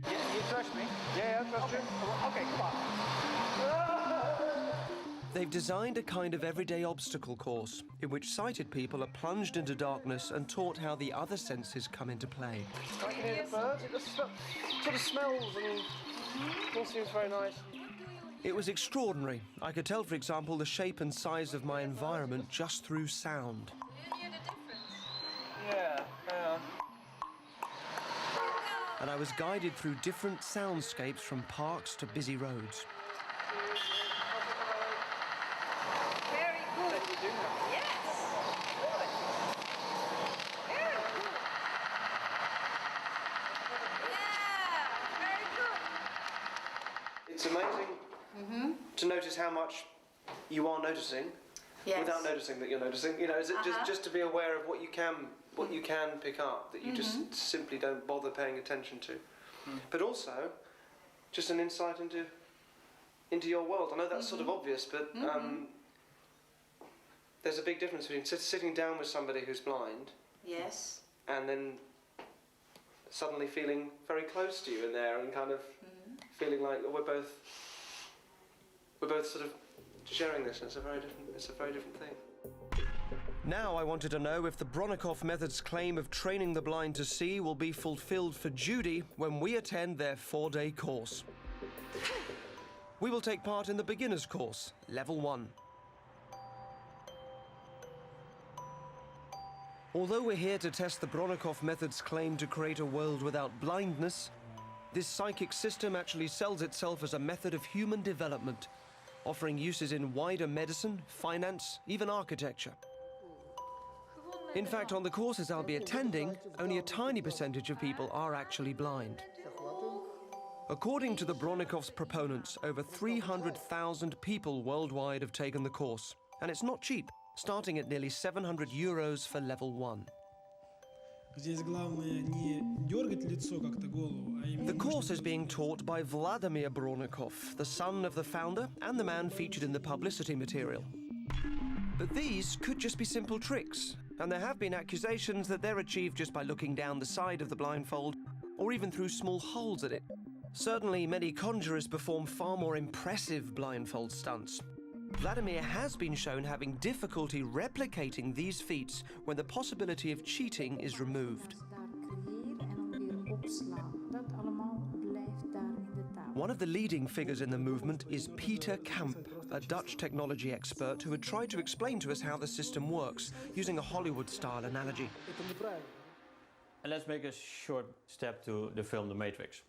You trust me? Yeah, I trust you. Okay, come on. They've designed a kind of everyday obstacle course in which sighted people are plunged into darkness and taught how the other senses come into play. I can hear the birds. It just sort of smells and it seems very nice. It was extraordinary. I could tell, for example, the shape and size of my environment just through sound. Do you hear the difference? Yeah. And I was guided through different soundscapes from parks to busy roads. It's amazing to notice how much you are noticing without noticing that you're noticing. You know, is it just to be aware of what you can pick up that you just simply don't bother paying attention to. But also, just an insight into your world. I know that's sort of obvious, but there's a big difference between sitting down with somebody who's blind. Yes. And then suddenly feeling very close to you in there and kind of feeling like we're both sort of sharing this. And it's a very different thing. Now I wanted to know if the Bronikoff method's claim of training the blind to see will be fulfilled for Judy when we attend their 4-day course. We will take part in the beginner's course, level 1. Although we're here to test the Bronikoff method's claim to create a world without blindness, this psychic system actually sells itself as a method of human development, offering uses in wider medicine, finance, even architecture. In fact, on the courses I'll be attending, only a tiny percentage of people are actually blind. According to the Bronikoff's proponents, over 300,000 people worldwide have taken the course, and it's not cheap, starting at nearly €700 for level 1. The course is being taught by Vladimir Bronikov, the son of the founder and the man featured in the publicity material. But these could just be simple tricks, and there have been accusations that they're achieved just by looking down the side of the blindfold, or even through small holes in it. Certainly, many conjurers perform far more impressive blindfold stunts. Vladimir has been shown having difficulty replicating these feats when the possibility of cheating is removed. One of the leading figures in the movement is Peter Kamp, a Dutch technology expert who had tried to explain to us how the system works, using a Hollywood-style analogy. And let's make a short step to the film The Matrix.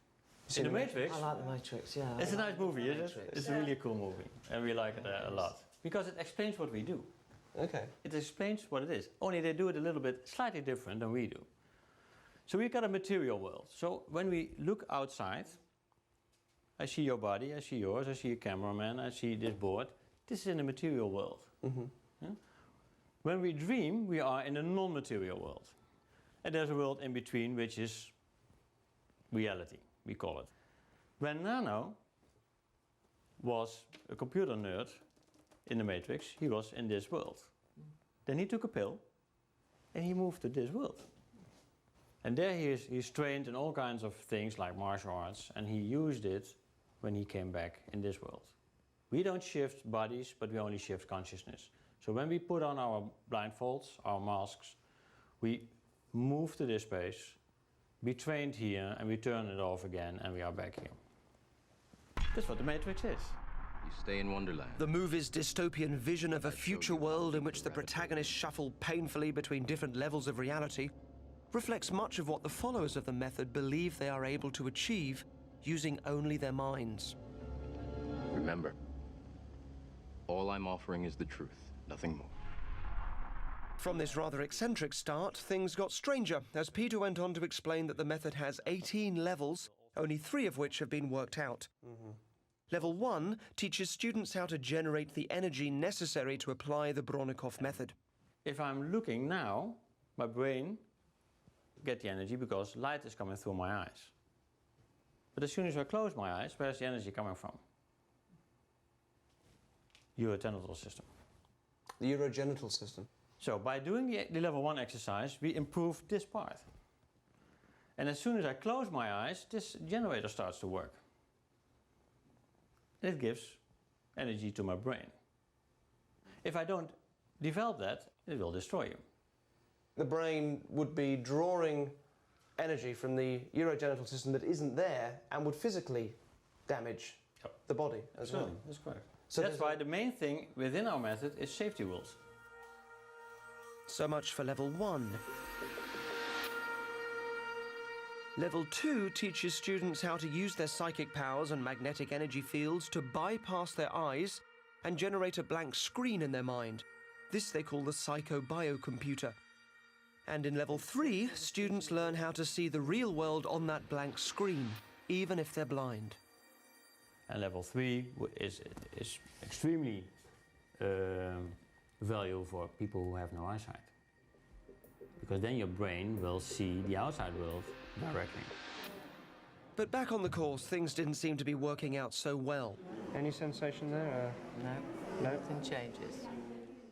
In The Matrix... I like The Matrix, yeah. It's a nice movie, isn't it? It's a really cool movie, and we like it a lot. Because it explains what we do. Okay. It explains what it is, only they do it a little bit slightly different than we do. So we've got a material world. So when we look outside, I see your body, I see yours, I see a cameraman, I see this board. This is in the material world. Yeah? When we dream, we are in a non-material world. And there's a world in between, which is reality, we call it. When Nano was a computer nerd in the Matrix, he was in this world. Then he took a pill, and he moved to this world. And there he's trained in all kinds of things like martial arts, and he used it when he came back in this world. We don't shift bodies, but we only shift consciousness. So when we put on our blindfolds, our masks, we move to this space, be trained here, and we turn it off again, and we are back here. That's what the Matrix is. You stay in Wonderland. The movie's dystopian vision of a future world in which the protagonists shuffle painfully between different levels of reality reflects much of what the followers of the method believe they are able to achieve using only their minds. Remember, all I'm offering is the truth, nothing more. From this rather eccentric start, things got stranger as Peter went on to explain that the method has 18 levels, only 3 of which have been worked out. Level 1 teaches students how to generate the energy necessary to apply the Bronikoff method. If I'm looking now, my brain gets the energy because light is coming through my eyes. But as soon as I close my eyes, where's the energy coming from? Urogenital system. The urogenital system. So by doing the level 1 exercise, we improve this part. And as soon as I close my eyes, this generator starts to work. It gives energy to my brain. If I don't develop that, it will destroy you. The brain would be drawing energy from the urogenital system that isn't there and would physically damage the body as well. That's correct. So that's why the main thing within our method is safety rules. So much for level 1. Level 2 teaches students how to use their psychic powers and magnetic energy fields to bypass their eyes and generate a blank screen in their mind. This they call the psycho-biocomputer. And in level 3, students learn how to see the real world on that blank screen, even if they're blind. And level 3 is extremely valuable for people who have no eyesight. Because then your brain will see the outside world directly. But back on the course, things didn't seem to be working out so well. Any sensation there? No, nothing changes.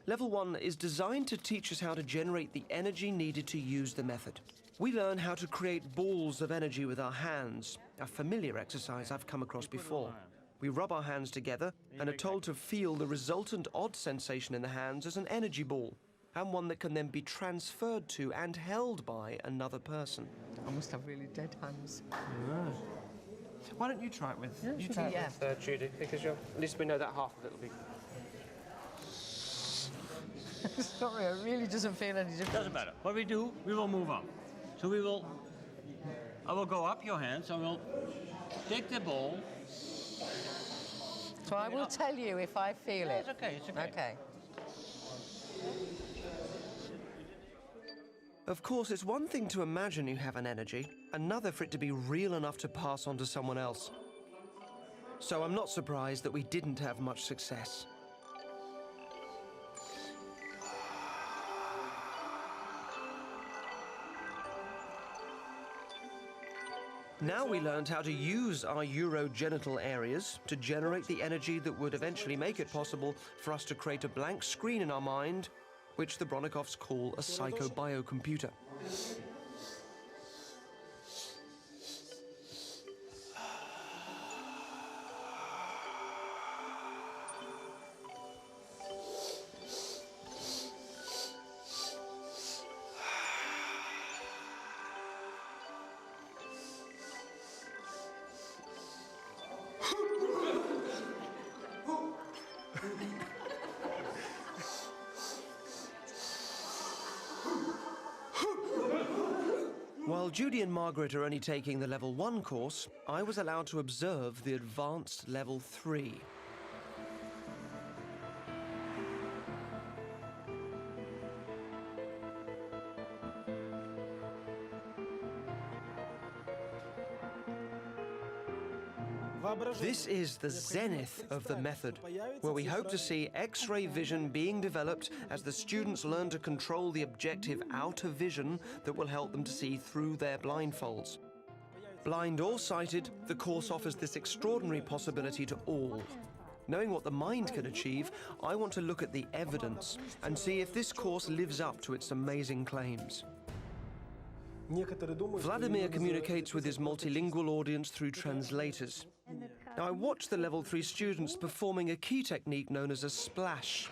Level 1 is designed to teach us how to generate the energy needed to use the method. We learn how to create balls of energy with our hands, a familiar exercise I've come across before. We rub our hands together and are told to feel the resultant odd sensation in the hands as an energy ball, and one that can then be transferred to and held by another person. I must have really dead hands. Why don't you try it with, Judy, because at least we know that half of it will be... Sorry, it really doesn't feel any different. Doesn't matter. What we do, we will move on. So I will go up your hands, I will take the ball. So I will tell you if I feel it. It's okay, it's okay. Okay. Of course, it's one thing to imagine you have an energy, another for it to be real enough to pass on to someone else. So I'm not surprised that we didn't have much success. Now we learned how to use our urogenital areas to generate the energy that would eventually make it possible for us to create a blank screen in our mind, which the Bronikovs call a psychobiocomputer. While Judy and Margaret are only taking the level 1 course, I was allowed to observe the advanced level 3. This is the zenith of the method, where we hope to see X-ray vision being developed as the students learn to control the objective outer vision that will help them to see through their blindfolds. Blind or sighted, the course offers this extraordinary possibility to all. Knowing what the mind can achieve, I want to look at the evidence and see if this course lives up to its amazing claims. Vladimir communicates with his multilingual audience through translators. Now, I watched the level 3 students performing a key technique known as a splash,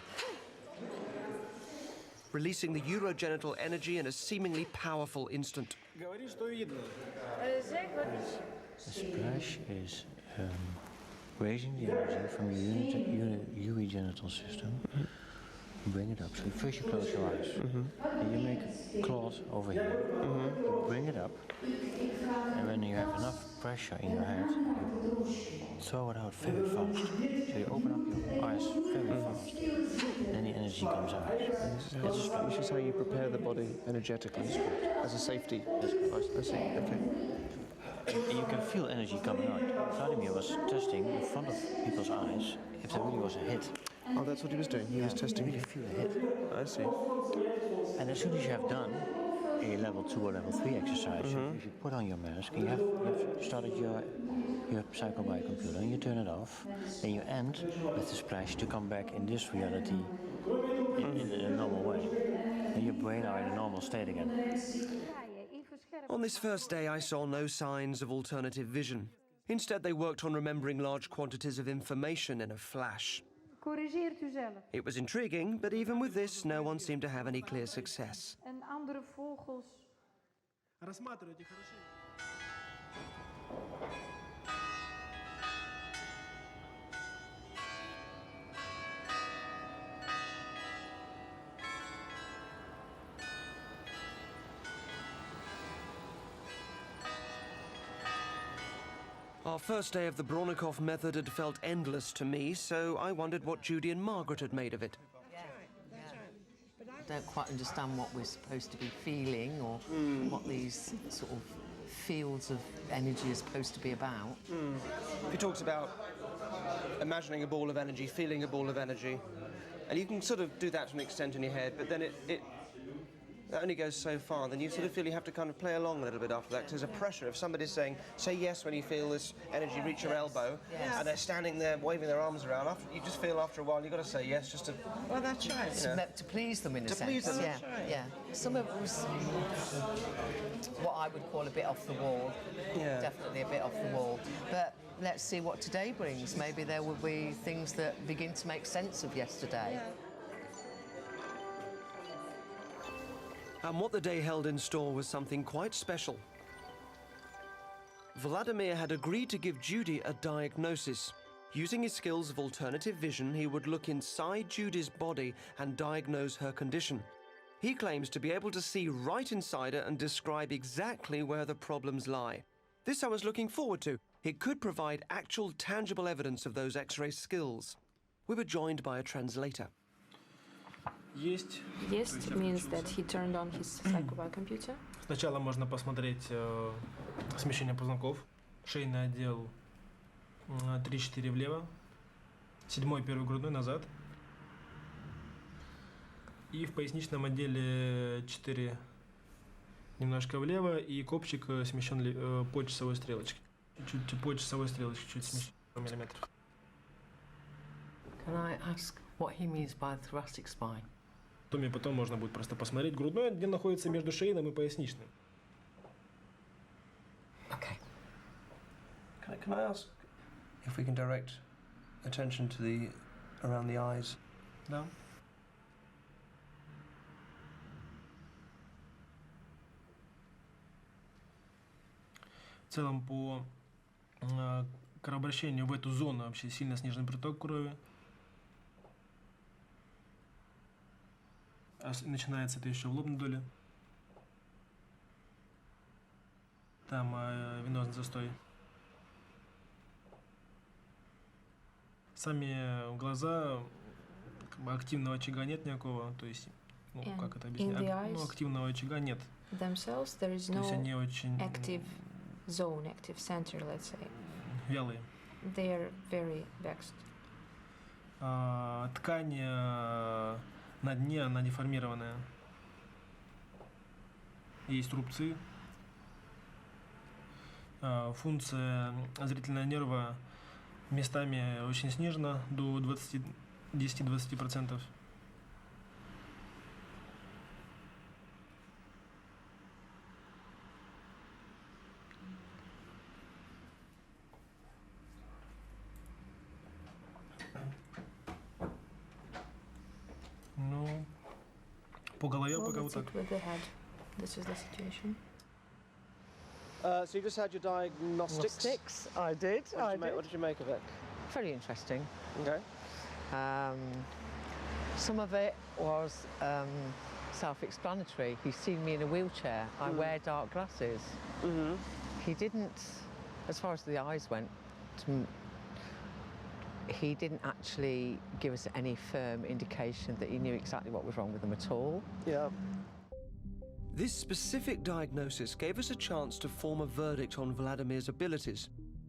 releasing the urogenital energy in a seemingly powerful instant. A splash is raising the energy from your urogenital system. Bring it up. So first you close your eyes. And you make a cloth over here. You bring it up. And when you have enough pressure in your head, you throw it out very fast. So you open up your eyes very fast. Then the energy comes out. This is how you prepare the body energetically, as a safety. I see. Okay. And you can feel energy coming out. Vladimir was testing in front of people's eyes if there really was a hit. Oh, that's what he was doing. He was testing. You feel a hit. I see. And as soon as you have done a level 2 or level 3 exercise, if you put on your mask and you have started your psychobiocomputer and you turn it off, then you end with the splash to come back in this reality in a normal way. And your brain are in a normal state again. On this first day, I saw no signs of alternative vision. Instead, they worked on remembering large quantities of information in a flash. It was intriguing, but even with this, no one seemed to have any clear success. Our first day of the Bronikov method had felt endless to me, so I wondered what Judy and Margaret had made of it. I don't quite understand what we're supposed to be feeling or what these sort of fields of energy are supposed to be about. He talks about imagining a ball of energy, feeling a ball of energy. And you can sort of do that to an extent in your head, but then that only goes so far. Then you sort of feel you have to kind of play along a little bit after that, because there's a pressure. If somebody's saying, say yes when you feel this energy reach your elbow, and they're standing there waving their arms around, you just feel after a while you've got to say yes just to... Well, that's right. You know, To please them, in a sense. To please them, yeah. that's right. Yeah. Some of it was what I would call a bit off the wall. Yeah. Definitely a bit off the wall. But let's see what today brings. Maybe there will be things that begin to make sense of yesterday. Yeah. And what the day held in store was something quite special. Vladimir had agreed to give Judy a diagnosis. Using his skills of alternative vision, he would look inside Judy's body and diagnose her condition. He claims to be able to see right inside her and describe exactly where the problems lie. This I was looking forward to. It could provide actual tangible evidence of those X-ray skills. We were joined by a translator. Есть means that he turned on his psychobio computer. Сначала можно посмотреть смещение позвонков. Шейный отдел 3-4 влево, 7-й первый грудной назад. И в поясничном отделе 4 немножко влево, и копчик смещен по часовой стрелочке. Чуть по часовой стрелочке, чуть смещен миллиметров. Can I ask what he means by thoracic spine? Потом можно будет просто посмотреть грудной, где находится между шейным и поясничным. Okay. Can I ask if we can direct attention to around the eyes? Да. В целом по кровообращению в эту зону вообще сильно снижен приток крови. Начинается это еще в лобной доле. Там венозный застой. Сами глаза, как бы активного очага нет никакого, то есть, как это объяснить? Активного очага нет. Themselves, there is no То есть они очень active zone, active center, let's say. Вялые. They are very vexed. Ткань на дне, она деформированная. Есть рубцы. Функция зрительного нерва местами очень снижена до 10-20%. Ну, по голове пока вот так. With the head. This is the situation. So you just had your diagnostics? I did. What did you make of it? Very interesting. Okay. Some of it was self-explanatory. He's seen me in a wheelchair. I wear dark glasses. Mm-hmm. He didn't, as far as the eyes went, he didn't actually give us any firm indication that he knew exactly what was wrong with them at all. Yeah. This specific diagnosis gave us a chance to form a verdict on Vladimir's abilities.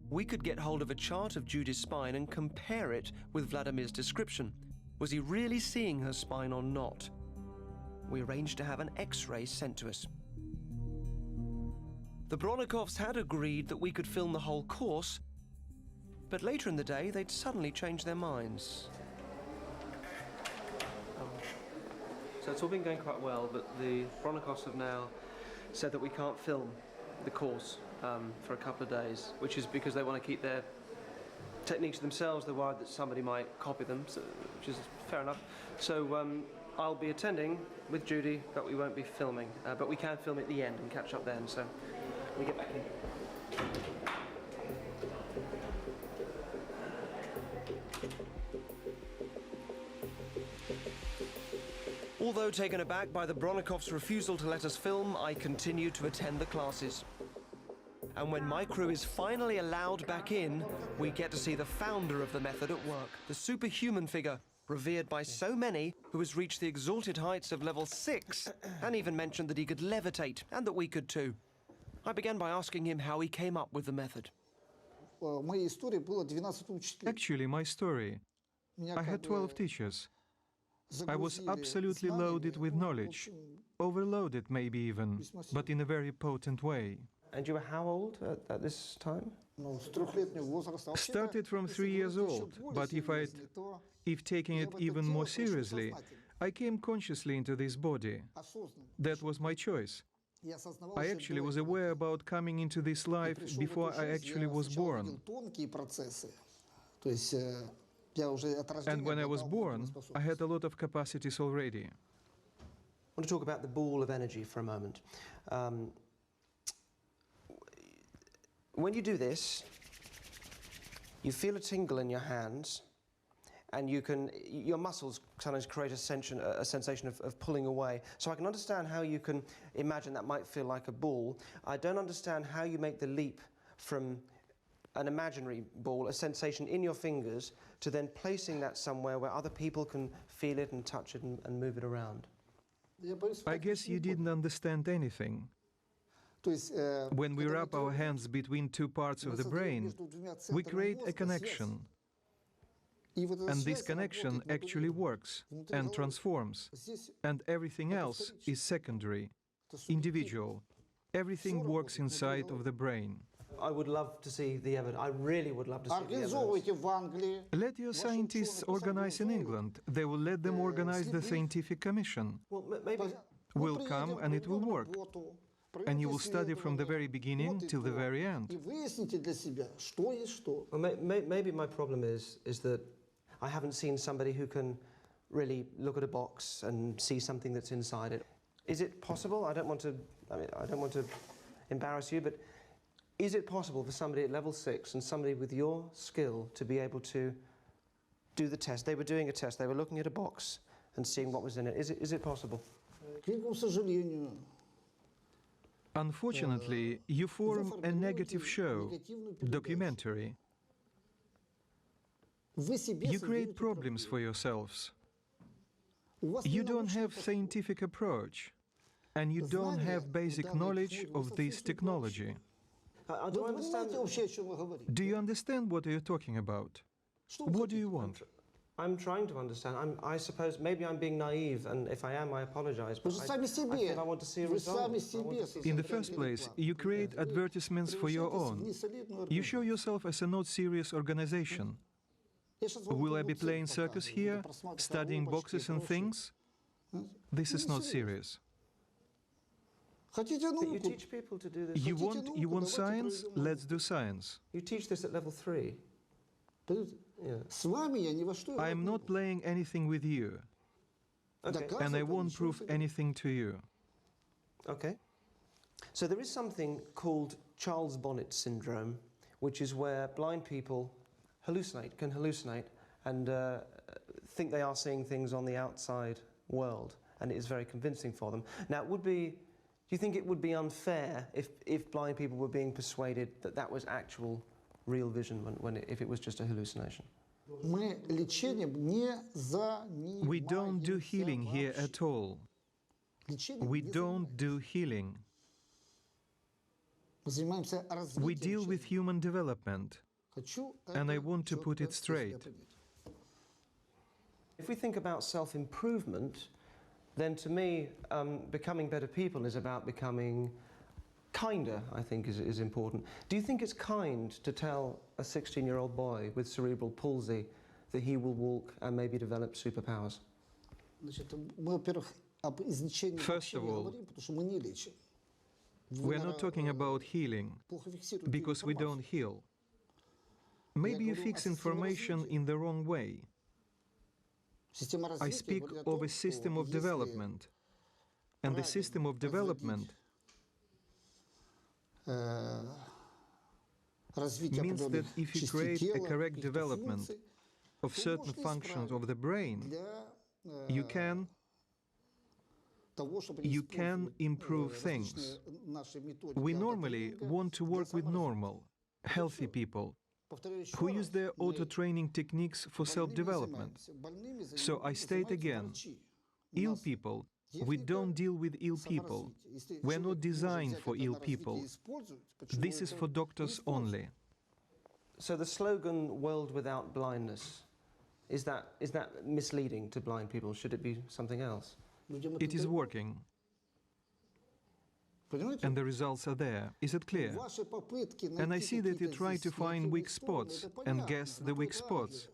We could get hold of a chart of Judy's spine and compare it with Vladimir's description. Was he really seeing her spine or not? We arranged to have an X-ray sent to us. The Bronikovs had agreed that we could film the whole course, but later in the day they'd suddenly changed their minds. So it's all been going quite well, but the Bronikovs have now said that we can't film the course for a couple of days, which is because they want to keep their techniques to themselves. They're worried that somebody might copy them, which is fair enough. So I'll be attending with Judy, but we won't be filming. But we can film at the end and catch up then, so we get back in. Although taken aback by the Bronikovs' refusal to let us film, I continue to attend the classes. And when my crew is finally allowed back in, we get to see the founder of the method at work, the superhuman figure, revered by so many, who has reached the exalted heights of level 6, and even mentioned that he could levitate, and that we could too. I began by asking him how he came up with the method. Actually, my story, I had 12 teachers. I was absolutely loaded with knowledge, overloaded maybe even, but in a very potent way. And you were how old at this time? Started from 3 years old, but if taking it even more seriously, I came consciously into this body. That was my choice. I actually was aware about coming into this life before I actually was born. And when I was born, I had a lot of capacities already. I want to talk about the ball of energy for a moment. When you do this, you feel a tingle in your hands, and your muscles sometimes create a sensation of pulling away. So I can understand how you can imagine that might feel like a ball. I don't understand how you make the leap from an imaginary ball, a sensation in your fingers, to then placing that somewhere where other people can feel it and touch it and move it around. I guess you didn't understand anything. When we wrap our hands between two parts of the brain, we create a connection. And this connection actually works and transforms. And everything else is secondary, individual. Everything works inside of the brain. I would love to see the evidence. I really would love to see the evidence. Let your scientists organize in England. They will let them organize the scientific commission. Well, maybe will come and it will work. And you will study from the very beginning till the very end. Well, maybe my problem is that I haven't seen somebody who can really look at a box and see something that's inside it. Is it possible? I don't want to embarrass you, but is it possible for somebody at level 6 and somebody with your skill to be able to do the test? They were doing a test. They were looking at a box and seeing what was in it. Is it possible? Unfortunately, you form a negative show, documentary. You create problems for yourselves. You don't have scientific approach, and you don't have basic knowledge of this technology. Do you understand what you're talking about? What do you want? I'm trying to understand. I suppose maybe I'm being naive, and if I am, I apologize. But I feel I want to see a result. In the first place, you create advertisements for your own. You show yourself as a not serious organization. Will I be playing circus here, studying boxes and things? This is not serious. But you teach people to do this. You want science? Let's do science. You teach this at level 3. Yeah. I am not playing anything with you. Okay. And I won't prove anything to you. Okay. So there is something called Charles Bonnet syndrome, which is where blind people can hallucinate and think they are seeing things on the outside world, and it is very convincing for them. Now, do you think it would be unfair if blind people were being persuaded that that was actual real vision if it was just a hallucination? We don't do healing here at all. We don't do healing. We deal with human development, and I want to put it straight. If we think about self-improvement, then to me, becoming better people is about becoming kinder, I think, is important. Do you think it's kind to tell a 16-year-old boy with cerebral palsy that he will walk and maybe develop superpowers? First of all, we're not talking about healing, because we don't heal. Maybe you fix information in the wrong way. I speak of a system of development, and the system of development means that if you create a correct development of certain functions of the brain, you can improve things. We normally want to work with normal, healthy people who use their auto-training techniques for self-development. So I state again, ill people, we don't deal with ill people. We're not designed for ill people. This is for doctors only. So the slogan, world without blindness, is that misleading to blind people? Should it be something else? It is working. And the results are there. Is it clear? And I see that you try to find weak spots and guess the weak spots.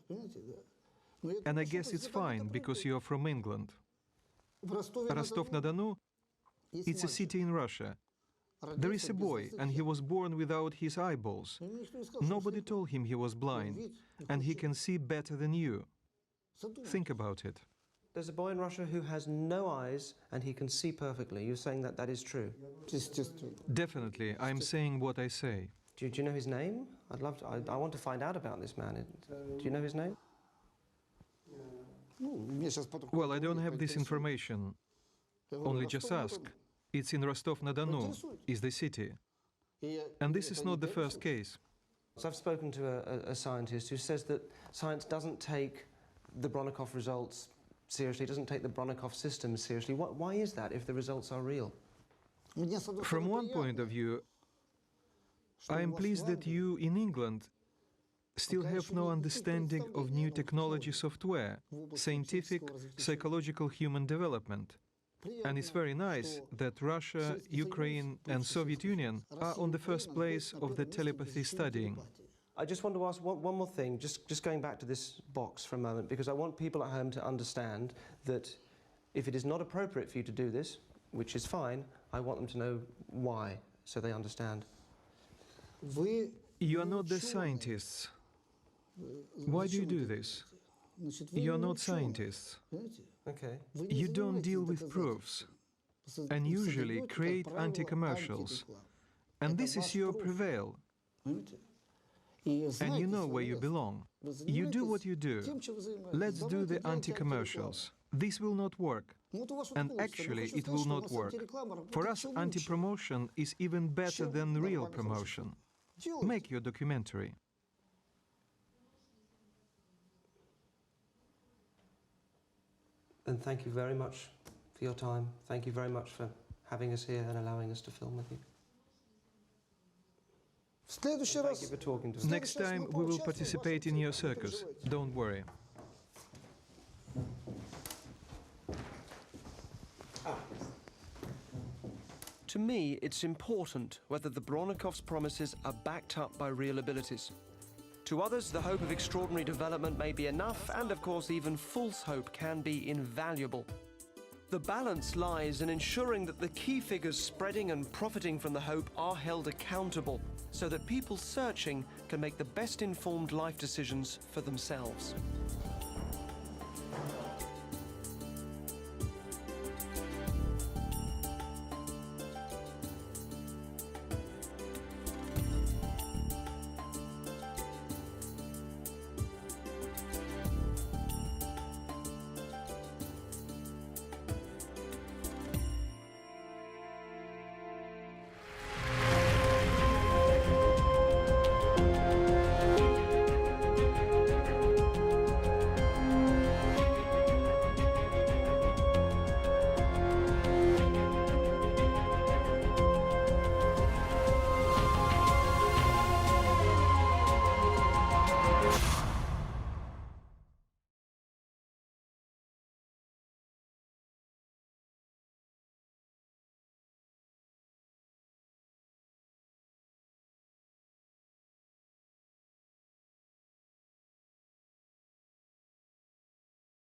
And I guess it's fine, because you're from England. Rostov-na-Donu, it's a city in Russia. There is a boy, and he was born without his eyeballs. Nobody told him he was blind, and he can see better than you. Think about it. There's a boy in Russia who has no eyes, and he can see perfectly. You're saying that that is true? Definitely, I'm saying what I say. Do you know his name? I'd love to. I want to find out about this man. Do you know his name? Well, I don't have this information. Only just ask. It's in Rostov-na-Donu, is the city. And this is not the first case. So I've spoken to a scientist who says that science doesn't take the Bronnikov results seriously, doesn't take the Bronnikov system seriously. Why is that if the results are real? From one point of view, I am pleased that you in England still have no understanding of new technology software, scientific, psychological human development. And it's very nice that Russia, Ukraine and Soviet Union are on the first place of the telepathy studying. I just want to ask one more thing, just going back to this box for a moment, because I want people at home to understand that if it is not appropriate for you to do this, which is fine, I want them to know why, so they understand. You are not the scientists. Why do you do this? You're not scientists. Okay. You don't deal with proofs, and usually create anti-commercials. And this is your prevail. And you know where you belong. You do what you do. Let's do the anti-commercials. This will not work. And actually, it will not work. For us, anti-promotion is even better than real promotion. Make your documentary. And thank you very much for your time. Thank you very much for having us here and allowing us to film with you. Thank you for talking to us. Next time we will participate in your circus. Don't worry. To me, it's important whether the Bronnikov's promises are backed up by real abilities. To others, the hope of extraordinary development may be enough, and of course, even false hope can be invaluable. The balance lies in ensuring that the key figures spreading and profiting from the hope are held accountable, so that people searching can make the best informed life decisions for themselves.